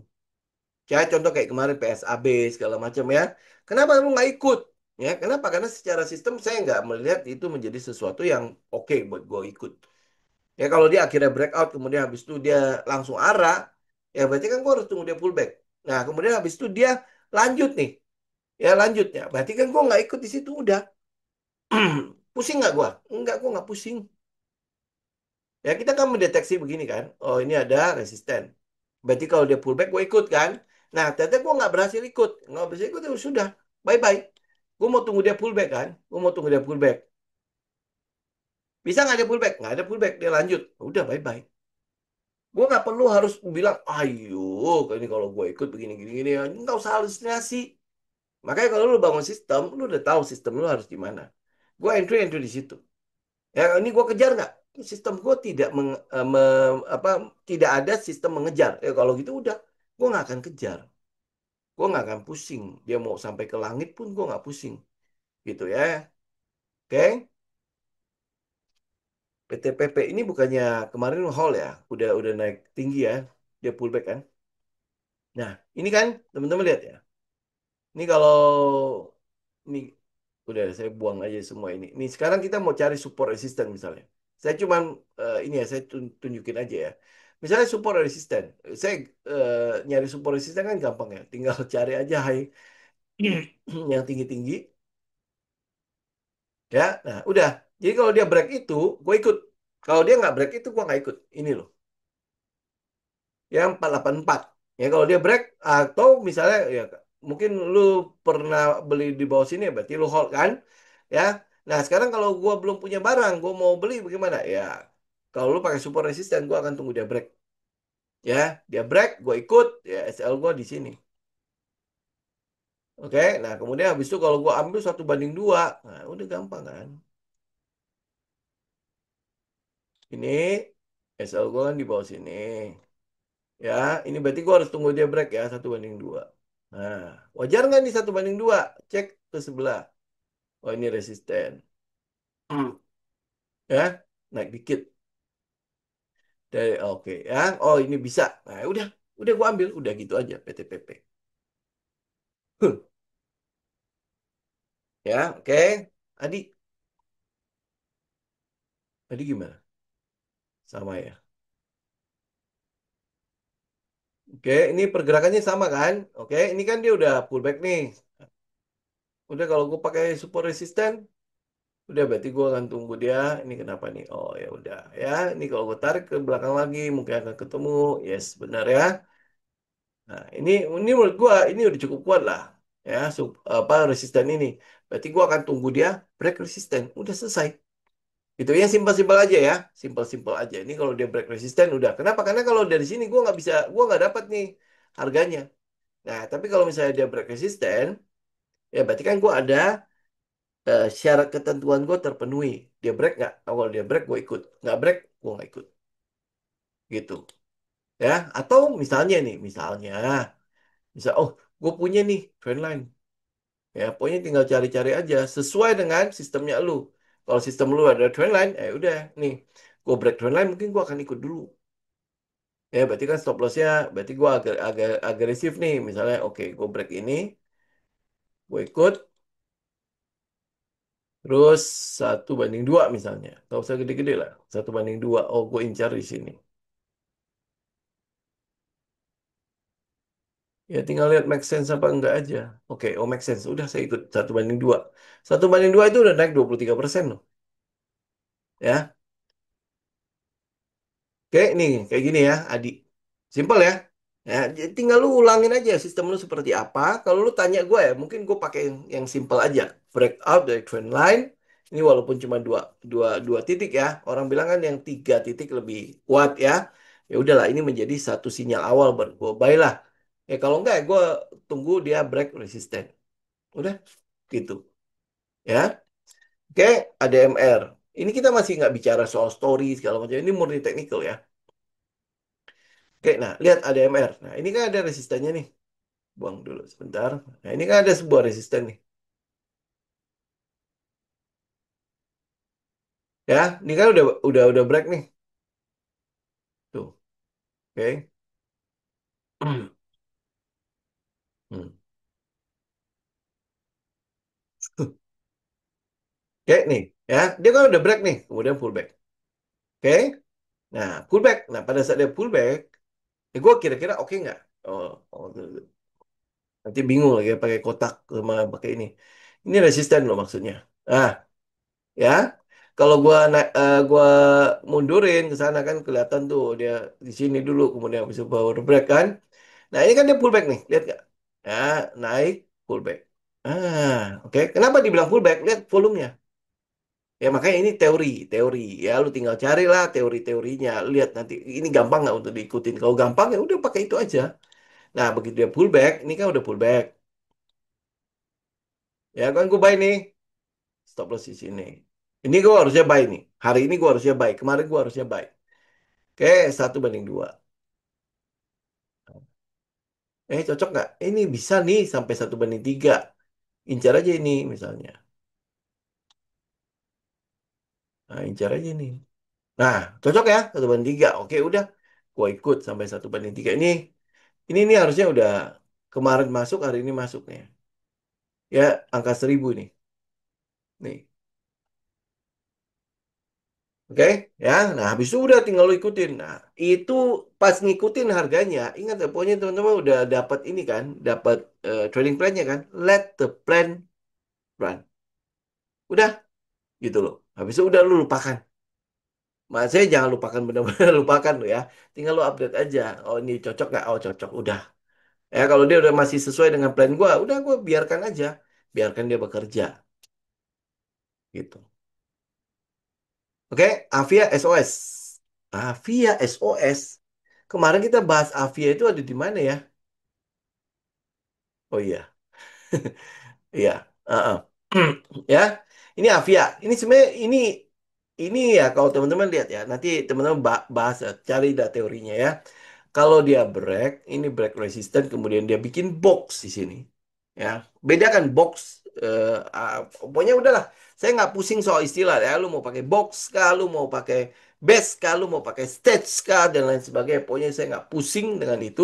Ya, contoh kayak kemarin PSAB segala macam ya. Kenapa lu nggak ikut? Ya, kenapa? Karena secara sistem saya nggak melihat itu menjadi sesuatu yang oke buat gue ikut. Ya, kalau dia akhirnya breakout, kemudian habis itu dia langsung arah, ya berarti kan gue harus tunggu dia pullback. Nah, kemudian habis itu dia lanjut nih. Ya, lanjut ya. Berarti kan gue nggak ikut di situ udah. Pusing nggak gue? Enggak, gue nggak pusing. Ya, kita kan mendeteksi begini kan. Oh, ini ada resisten. Berarti kalau dia pullback, gue ikut kan. Nah, ternyata gue nggak berhasil ikut. Nggak berhasil ikut, ya sudah. Bye-bye. Gue mau tunggu dia pullback kan. Gue mau tunggu dia pullback. Bisa nggak dia pullback? Nggak ada pullback. Dia lanjut. Udah, bye-bye. Gue nggak perlu harus bilang, ayo, ini kalau gue ikut begini-gini. Nggak usah halusinasi. Makanya kalau lu bangun sistem, lu udah tahu sistem lu harus di mana. Gue entry di situ. Ya, ini gue kejar nggak? Sistem gue tidak apa, tidak ada sistem mengejar. Ya kalau gitu udah, gue nggak akan kejar. Gue nggak akan pusing. Dia mau sampai ke langit pun gue nggak pusing. Gitu ya. Oke. PTPP ini bukannya kemarin haul ya. Udah naik tinggi ya. Dia pullback kan. Nah, ini kan teman-teman lihat ya. Ini kalau ini udah saya buang aja semua ini. Ini sekarang kita mau cari support resisten misalnya. Saya cuman ini ya saya tunjukin aja ya. Misalnya support resisten. Saya nyari support resisten kan gampang ya. Tinggal cari aja high yang tinggi-tinggi. Ya, nah udah. Jadi kalau dia break itu, gue ikut. Kalau dia nggak break itu, gue nggak ikut. Ini loh, yang 484. Ya kalau dia break atau misalnya ya mungkin lu pernah beli di bawah sini ya, berarti lu hold kan? Ya. Nah sekarang kalau gue belum punya barang, gue mau beli bagaimana? Ya kalau lu pakai support resisten, gue akan tunggu dia break. Ya, dia break, gue ikut. Ya SL gue di sini. Oke, nah kemudian habis itu kalau gue ambil 1:2, nah udah gampang kan? Ini SL gue kan di bawah sini. Ya, ini berarti gue harus tunggu dia break ya, 1:2. Nah, wajar nggak nih 1:2? Cek ke sebelah. Oh, ini resisten. Hmm. Ya, naik dikit. Oke ya. Oh, ini bisa. Nah, udah gue ambil. Udah gitu aja PTPP. Huh. Ya, oke. Adi, gimana? Sama ya. Oke, ini pergerakannya sama kan? Oke, ini kan dia udah pullback nih. Udah kalau gue pakai support resisten, udah berarti gue akan tunggu dia. Ini kenapa nih? Oh ya udah ya. Ini kalau gue tarik ke belakang lagi, mungkin akan ketemu. Yes, benar ya. Nah, ini menurut gue ini udah cukup kuat lah. Ya, apa resisten ini. Berarti gue akan tunggu dia break resisten. Udah selesai. Itu yang simpel-simpel aja ya, simpel-simpel aja. Ini kalau dia break resisten udah. Kenapa? Karena kalau dari sini gue nggak bisa, gue nggak dapat nih harganya. Nah, tapi kalau misalnya dia break resisten, ya berarti kan gue ada syarat ketentuan gue terpenuhi. Dia break nggak? Kalau dia break gue ikut, nggak break gue nggak ikut, gitu. Ya, atau misalnya nih, misal, oh gue punya nih trendline. Ya, pokoknya tinggal cari-cari aja sesuai dengan sistemnya lu. Kalau sistem lu ada trendline, udah nih, gue break trendline mungkin gue akan ikut dulu. Ya, berarti kan stop lossnya, berarti gue agak agak agresif nih. Misalnya, oke, gue break ini, gue ikut, terus 1 banding 2 misalnya. Gak usah gede-gede lah, 1 banding 2. Oh, gue incar di sini. Ya, tinggal lihat make sense apa enggak aja. Oke, oh make sense. Udah saya ikut 1 banding 2. 1 banding 2 itu udah naik 23% loh. Ya, oke, nih kayak gini ya, Adi. Simpel ya. Ya, tinggal lu ulangin aja sistem lu seperti apa. Kalau lu tanya gue ya, mungkin gue pakai yang simple aja. Breakout dari trend line. Ini walaupun cuma dua titik ya. Orang bilang kan yang 3 titik lebih kuat ya. Ya udahlah, ini menjadi satu sinyal awal buat gue buy lah. Ya kalau enggak, ya gue tunggu dia break resisten. Udah, gitu. Ya, oke, ADMR. Ini kita masih nggak bicara soal story segala macam. Ini murni teknikal ya. Oke, nah lihat ADMR. Nah ini kan ada resistannya nih. Buang dulu sebentar. Nah, ini kan ada sebuah resisten nih. Ya, ini kan udah break nih. Tuh, oke. Hmm. Oke nih, ya. Dia kan udah break nih, kemudian pullback. Oke. Nah, pullback. Nah, pada saat dia pullback, gue kira-kira oke nggak? Oh, oh, nanti bingung lagi ya pakai kotak sama pakai ini. Ini resisten loh maksudnya. Ah, ya. Kalau gua mundurin ke sana kan kelihatan tuh dia di sini dulu kemudian habis itu power break kan. Nah, ini kan dia pullback nih, lihat nggak? Ya, naik pullback. Oke. Kenapa dibilang pullback? Lihat volumenya. Ya, makanya ini teori. Ya, lu tinggal carilah teori-teorinya. Lihat nanti ini gampang nggak untuk diikutin. Kalau gampang ya udah pakai itu aja. Nah, begitu dia pullback, ini kan udah pullback. Ya, kan gue buy nih. Stop loss di sini. Ini gue harusnya buy nih. Hari ini gue harusnya buy. Kemarin gue harusnya buy. Oke, 1 banding 2. Cocok nggak? Ini bisa nih sampai 1 banding 3. Incar aja ini misalnya. Nah, incar aja nih. Nah, cocok ya 1 banding 3. Oke, udah. Gue ikut sampai 1 banding 3. Ini harusnya udah kemarin masuk, hari ini masuk nih. Ya, angka 1000 nih. Nih. Oke, ya. Nah, habis itu udah tinggal lu ikutin. Nah, itu pas ngikutin harganya, ingat ya, pokoknya teman-teman udah dapat ini kan, dapat trading plan-nya kan. Let the plan run. Udah, gitu loh. Habis itu udah lu lupakan. Maksudnya jangan lupakan benar-benar lupakan lo ya. Tinggal lu update aja. Oh, ini cocok nggak? Oh, cocok. Udah. Ya, kalau dia udah masih sesuai dengan plan gua, udah gua biarkan aja. Biarkan dia bekerja. Gitu. Oke, Avia SOS. Avia SOS. Kemarin kita bahas Avia itu ada di mana ya? Oh iya, iya. Heeh. Ya, ini Avia. Ini sebenarnya ini ya kalau teman-teman lihat ya, nanti teman-teman bahas ya, cari dah teorinya ya. Kalau dia break, ini break resistant, kemudian dia bikin box di sini. Ya, bedakan box. Pokoknya udahlah. Saya nggak pusing soal istilah ya. Lu mau pakai box kah, lu mau pakai base kah, lu mau pakai stage kah dan lain sebagainya. Pokoknya saya nggak pusing dengan itu.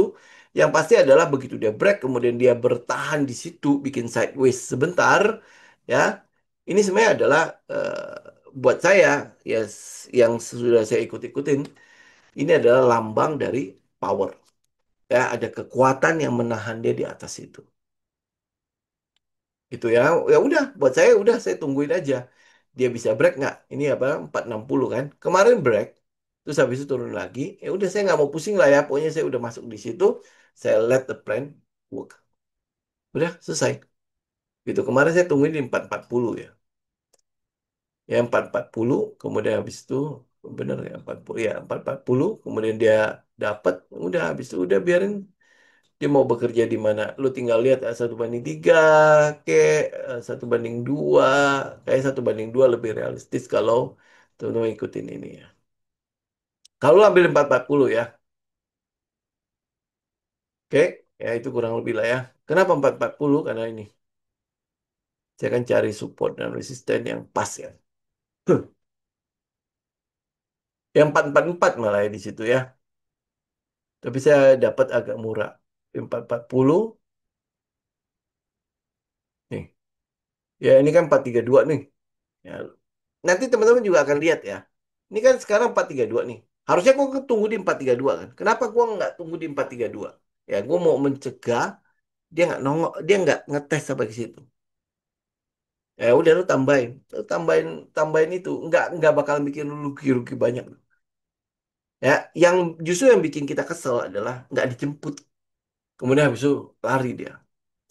Yang pasti adalah begitu dia break, kemudian dia bertahan di situ, bikin sideways sebentar, ya. Ini sebenarnya adalah buat saya ya yang sudah saya ikut-ikutin. Ini adalah lambang dari power. Ya, ada kekuatan yang menahan dia di atas itu. Gitu ya. Ya udah, buat saya udah saya tungguin aja. Dia bisa break nggak? Ini apa 460 kan? Kemarin break, terus habis itu turun lagi. Ya udah saya nggak mau pusing lah ya. Pokoknya saya udah masuk di situ. Saya let the plan work. Udah selesai. Gitu. Kemarin saya tungguin di 440 ya. Ya 440, kemudian habis itu bener ya 40 ya 440, kemudian dia dapat, udah habis itu udah biarin dia mau bekerja di mana. Lu tinggal lihat 1:3 ke 1:2, kayak 1:2 lebih realistis kalau teman-teman ikutin ini ya. Kalau lu ambil 440 ya, oke, ya itu kurang lebih lah ya. Kenapa 440? Karena ini saya akan cari support dan resisten yang pas ya. Yang 444 malah ya di situ ya. Tapi saya dapat agak murah. 440 nih. Ya ini kan 432 nih. Ya, nanti teman-teman juga akan lihat ya. Ini kan sekarang 432 nih. Harusnya gua tunggu di 432 kan. Kenapa gua nggak tunggu di 432? Ya, gua mau mencegah dia nggak nongol, dia nggak ngetes sampai ke situ. Ya udah lu tambahin itu, nggak bakal bikin lu rugi-rugi banyak. Ya, yang justru yang bikin kita kesel adalah nggak dijemput. Kemudian habis itu lari dia.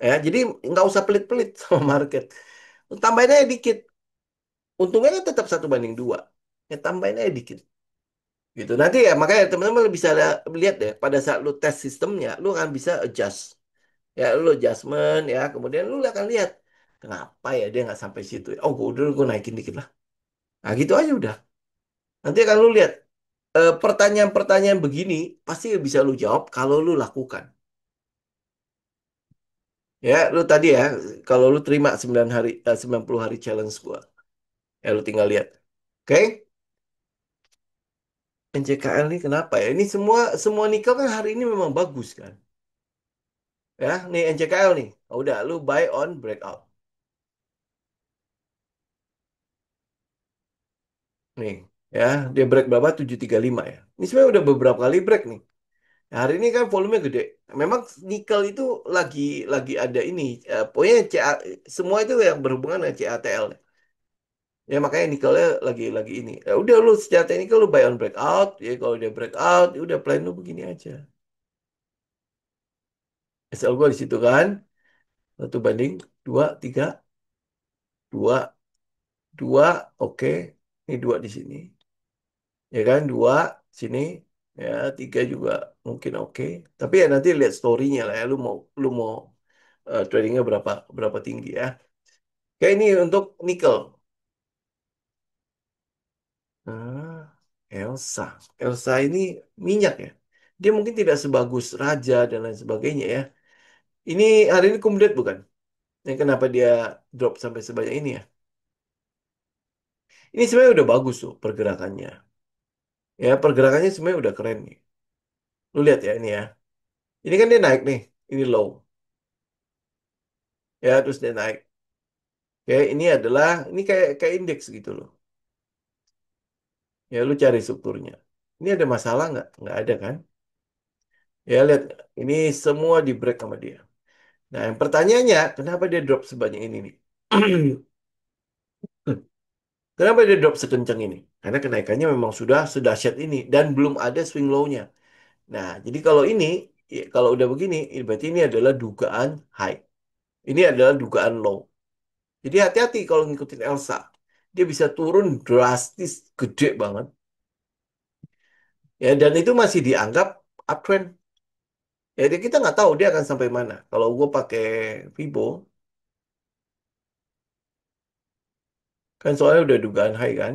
Ya, jadi nggak usah pelit-pelit sama market. Tambahin aja dikit. Untungnya kan tetap 1:2. Ya tambahin aja dikit. Gitu. Nanti ya makanya teman-teman bisa lihat deh pada saat lu tes sistemnya, lu akan bisa adjust. Ya lu adjustment ya, kemudian lu akan lihat kenapa ya dia nggak sampai situ. Oh, udah gue naikin dikit lah. Nah, gitu aja udah. Nanti akan lu lihat pertanyaan-pertanyaan begini pasti bisa lu jawab kalau lu lakukan. Ya, lu tadi ya, kalau lu terima 9 hari 90 hari challenge gua. Ya lu tinggal lihat. Oke? NCKL ini kenapa ya? Ini semua semua nikel kan hari ini memang bagus kan. Ya, nih NCKL nih. Oh, udah, lu buy on breakout. Nih, ya, dia break berapa? 735 ya. Ini sebenarnya udah beberapa kali break nih. Nah, hari ini kan volumenya gede. Memang nikel itu lagi lagi ada ini. Pokoknya semua itu yang berhubungan dengan CATL. Ya makanya nikelnya lagi ini. Ya udah lu secara teknikal lu buy on breakout. Ya kalau dia breakout, ya udah plan lu begini aja. SL gua di situ kan. 1:2, 3, dua, dua, oke. Ini dua di sini. Ya kan, dua sini. Ya, tiga juga mungkin oke. Tapi ya nanti lihat story-nya lah ya. Lu mau tradingnya berapa berapa tinggi ya. Kayak ini untuk nikel. Ah, Elsa. Elsa ini minyak ya. Dia mungkin tidak sebagus Raja dan lain sebagainya ya. Ini hari ini kumdet bukan? Ini kenapa dia drop sampai sebanyak ini ya? Ini sebenarnya udah bagus tuh pergerakannya. Ya, pergerakannya sebenarnya udah keren nih. Lu lihat ya ini ya. Ini kan dia naik nih. Ini low. Ya, terus dia naik. Ya, ini adalah ini kayak kayak indeks gitu loh. Ya, lu cari strukturnya. Ini ada masalah nggak? Nggak ada kan? Ya, lihat. Ini semua di break sama dia. Nah, yang pertanyaannya, kenapa dia drop sebanyak ini nih? Kenapa dia drop sekencang ini? Karena kenaikannya memang sudah sedahsyat ini dan belum ada swing low-nya. Nah, jadi kalau ini, ya, kalau udah begini, berarti ini adalah dugaan high. Ini adalah dugaan low. Jadi hati-hati kalau ngikutin Elsa. Dia bisa turun drastis, gede banget. Ya, dan itu masih dianggap uptrend. Jadi kita nggak tahu dia akan sampai mana. Kalau gue pakai Fibo, kan soalnya udah dugaan high kan.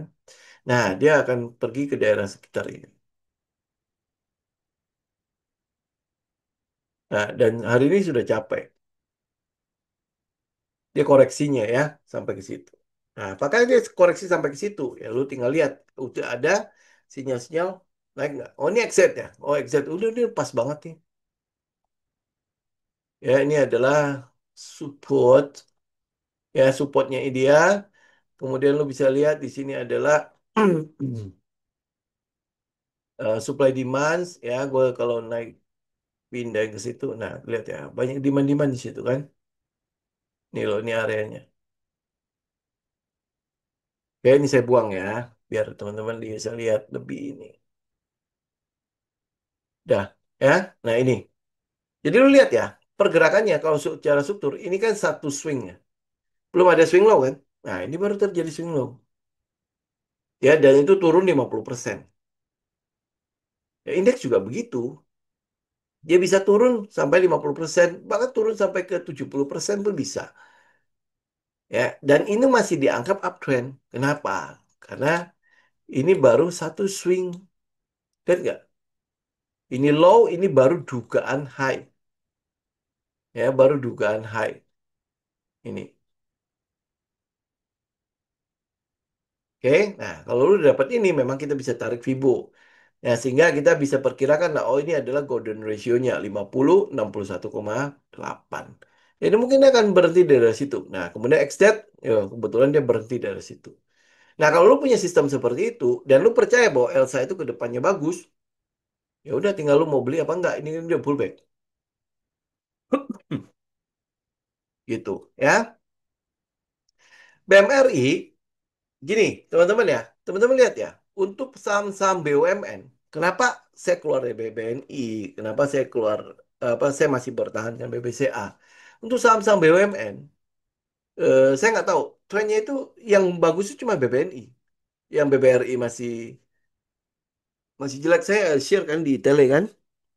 Nah, dia akan pergi ke daerah sekitar ini. Nah, dan hari ini sudah capek. Dia koreksinya ya sampai ke situ. Nah, apakah dia koreksi sampai ke situ? Ya lu tinggal lihat udah ada sinyal-sinyal naik nggak? Oh ini exit ya. Oh exit udah ini pas banget nih. Ya ini adalah support. Ya supportnya dia. Kemudian lu bisa lihat di sini adalah supply demand. Ya gue kalau naik. pindah ke situ. Nah, lihat ya, banyak demand-demand di situ kan. Nih loh, ini areanya. Oke, ini saya buang ya, biar teman-teman bisa lihat lebih ini. Dah, ya. Nah ini. Jadi lu lihat ya, pergerakannya kalau secara struktur, ini kan satu swing ya. Belum ada swing low kan? Nah, ini baru terjadi swing low. Ya, dan itu turun 50%. Ya, indeks juga begitu. Dia bisa turun sampai 50%, bahkan turun sampai ke 70% pun bisa. Ya, dan ini masih dianggap uptrend. Kenapa? Karena ini baru satu swing. Lihat nggak? Ini low, ini baru dugaan high. Ya, baru dugaan high. Ini. Oke, nah kalau lu dapat ini memang kita bisa tarik Fibo. Ya, sehingga kita bisa perkirakan lah, oh ini adalah golden ratio-nya 50, 61,8. Jadi mungkin dia akan berhenti dari situ. Nah, kemudian XZ, ya kebetulan dia berhenti dari situ. Nah, kalau lu punya sistem seperti itu, dan lu percaya bahwa Elsa itu ke depannya bagus, ya udah tinggal lu mau beli apa enggak. Ini kan dia pullback. Gitu, ya. BMRI, gini, teman-teman ya. Teman-teman lihat ya, untuk saham-saham BUMN, kenapa saya keluar dari BBNI? Kenapa saya keluar apa saya masih bertahan dengan BBCA? Untuk saham-saham BUMN, saya nggak tahu. Trennya itu yang bagus itu cuma BBNI. Yang BBRI masih masih jelek. Saya share kan di tele kan.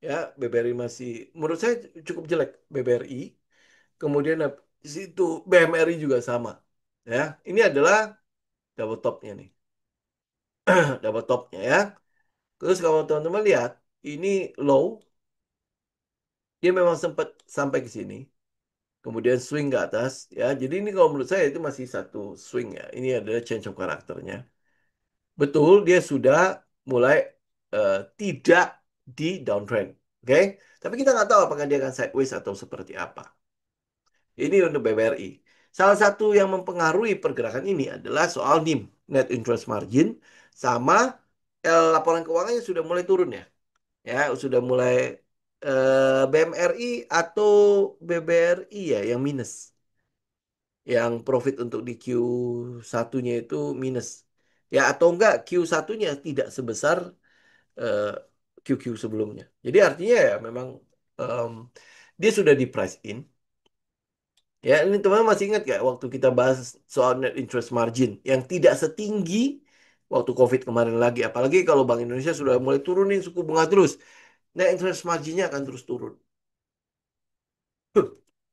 Ya, BBRI masih menurut saya cukup jelek BBRI. Kemudian di situ BMRI juga sama. Ya, ini adalah double topnya nih. Double topnya ya. Terus kalau teman-teman lihat, ini low, dia memang sempat sampai ke sini. Kemudian swing ke atas ya. Jadi ini kalau menurut saya itu masih satu swing ya. Ini adalah change of karakternya. Betul, dia sudah mulai tidak di downtrend. Oke? Tapi kita nggak tahu apakah dia akan sideways atau seperti apa. Ini untuk BBRI. Salah satu yang mempengaruhi pergerakan ini adalah soal NIM, net interest margin, sama laporan keuangannya sudah mulai turun ya. Ya, sudah mulai BMRI atau BBRI ya yang minus. Yang profit untuk di Q1-nya itu minus. Ya, atau enggak Q1-nya tidak sebesar eh, QQ sebelumnya. Jadi artinya ya memang em, dia sudah di price in. Ya, ini teman-teman masih ingat gak waktu kita bahas soal net interest margin yang tidak setinggi waktu COVID kemarin lagi. Apalagi kalau Bank Indonesia sudah mulai turunin suku bunga terus. Net interest marginnya akan terus turun.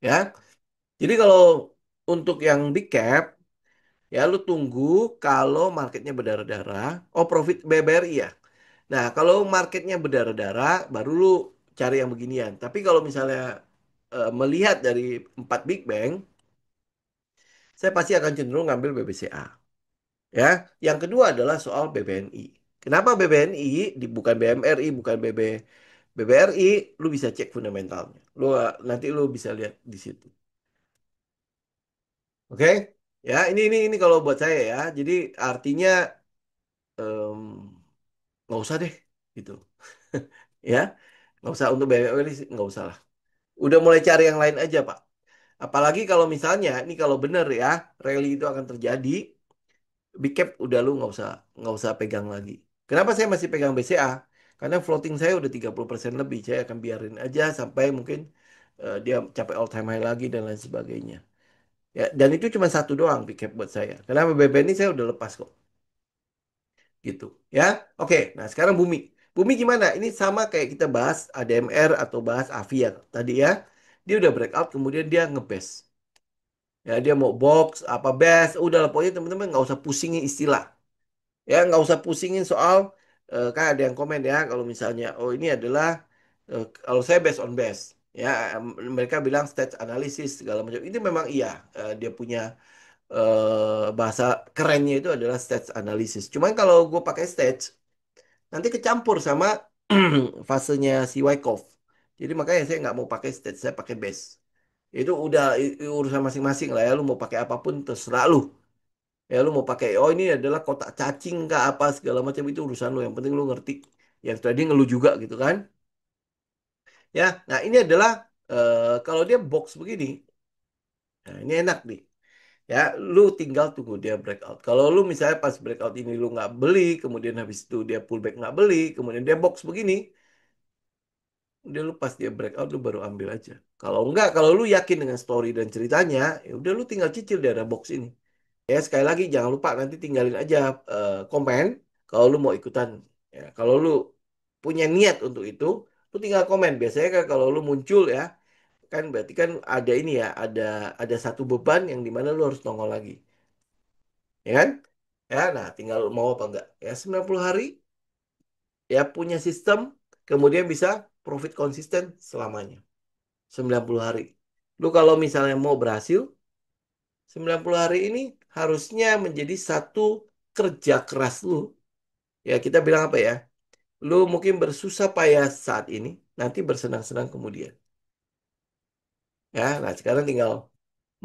Ya, jadi kalau untuk yang big cap, ya lu tunggu kalau marketnya berdarah-darah. Oh, profit BBRI ya. Nah, kalau marketnya berdarah-darah, baru lu cari yang beginian. Tapi kalau misalnya melihat dari 4 big bank, saya pasti akan cenderung ngambil BBCA. Ya, yang kedua adalah soal BBNI. Kenapa BBNI bukan BMRI, bukan BBRI? Lu bisa cek fundamentalnya. Nanti lu bisa lihat di situ. Oke? Ya, ini kalau buat saya ya. Jadi artinya em, nggak usah deh, gitu. Ya, nggak usah untuk BBRI sih, nggak usah lah. Udah mulai cari yang lain aja, Pak. Apalagi kalau misalnya, ini kalau benar ya, rally itu akan terjadi, big cap udah lu nggak usah pegang lagi. Kenapa saya masih pegang BCA? Karena floating saya udah 30% lebih. Saya akan biarin aja sampai mungkin dia capai all time high lagi dan lain sebagainya. Ya, dan itu cuma satu doang big cap buat saya. Karena BB ini saya udah lepas kok. Gitu. Ya. Oke, nah sekarang Bumi. Bumi gimana? Ini sama kayak kita bahas ADMR atau bahas Avia tadi ya. Dia udah breakout kemudian dia ngebes. Ya, dia mau box apa best, udah lah pokoknya teman-teman nggak usah pusingin istilah. Ya, nggak usah pusingin soal kan ada yang komen ya kalau misalnya oh ini adalah kalau saya based on base ya mereka bilang stats analysis segala macam itu memang iya dia punya bahasa kerennya itu adalah stats analysis. Cuman kalau gue pakai stats nanti kecampur sama fasenya si Wyckoff. Jadi makanya saya nggak mau pakai stats, saya pakai base. Itu udah urusan masing-masing lah ya. Lu mau pakai apapun terserah lu. Ya lu mau pakai oh ini adalah kotak cacing kah apa segala macam itu urusan lu. Yang penting lu ngerti. Yang tadi ngeluh juga gitu kan. Ya, nah ini adalah kalau dia box begini, nah ini enak nih. Ya, lu tinggal tunggu dia breakout. Kalau lu misalnya pas breakout ini lu nggak beli, kemudian habis itu dia pullback nggak beli, kemudian dia box begini, udah lu pas dia breakout lu baru ambil aja. Kalau enggak, kalau lu yakin dengan story dan ceritanya, ya udah lu tinggal cicil di area box ini. Ya sekali lagi jangan lupa nanti tinggalin aja komen kalau lu mau ikutan. Ya, kalau lu punya niat untuk itu, lu tinggal komen. Biasanya kan kalau lu muncul ya, kan berarti kan ada ini ya, ada satu beban yang dimana lu harus nongol lagi, ya kan? Ya, nah tinggal lu mau apa enggak. Ya 90 hari ya punya sistem, kemudian bisa profit konsisten selamanya. 90 hari. Lu kalau misalnya mau berhasil, 90 hari ini harusnya menjadi satu kerja keras lu. Ya, kita bilang apa ya? Lu mungkin bersusah payah saat ini, nanti bersenang-senang kemudian. Ya, nah sekarang tinggal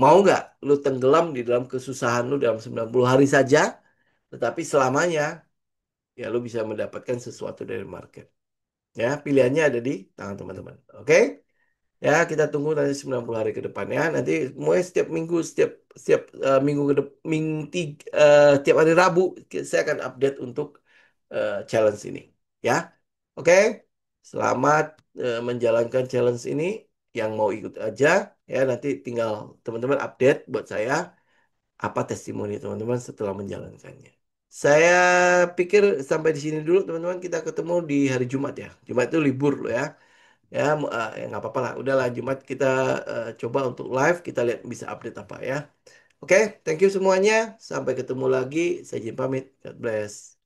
mau nggak lu tenggelam di dalam kesusahan lu dalam 90 hari saja, tetapi selamanya ya lu bisa mendapatkan sesuatu dari market. Ya, pilihannya ada di tangan teman-teman. Oke? Ya, kita tunggu nanti 90 hari ke depannya. Nanti mulai setiap minggu, setiap setiap minggu ke depan, tiap hari Rabu saya akan update untuk challenge ini. Ya, oke. Selamat menjalankan challenge ini. Yang mau ikut aja, ya nanti tinggal teman-teman update buat saya apa testimoni teman-teman setelah menjalankannya. Saya pikir sampai di sini dulu teman-teman. Kita ketemu di hari Jumat ya. Jumat itu libur loh ya. Ya, ya nggak apa-apa lah. Udahlah Jumat kita coba untuk live. Kita lihat bisa update apa ya. Oke, thank you semuanya. Sampai ketemu lagi. Saya izin pamit. God bless.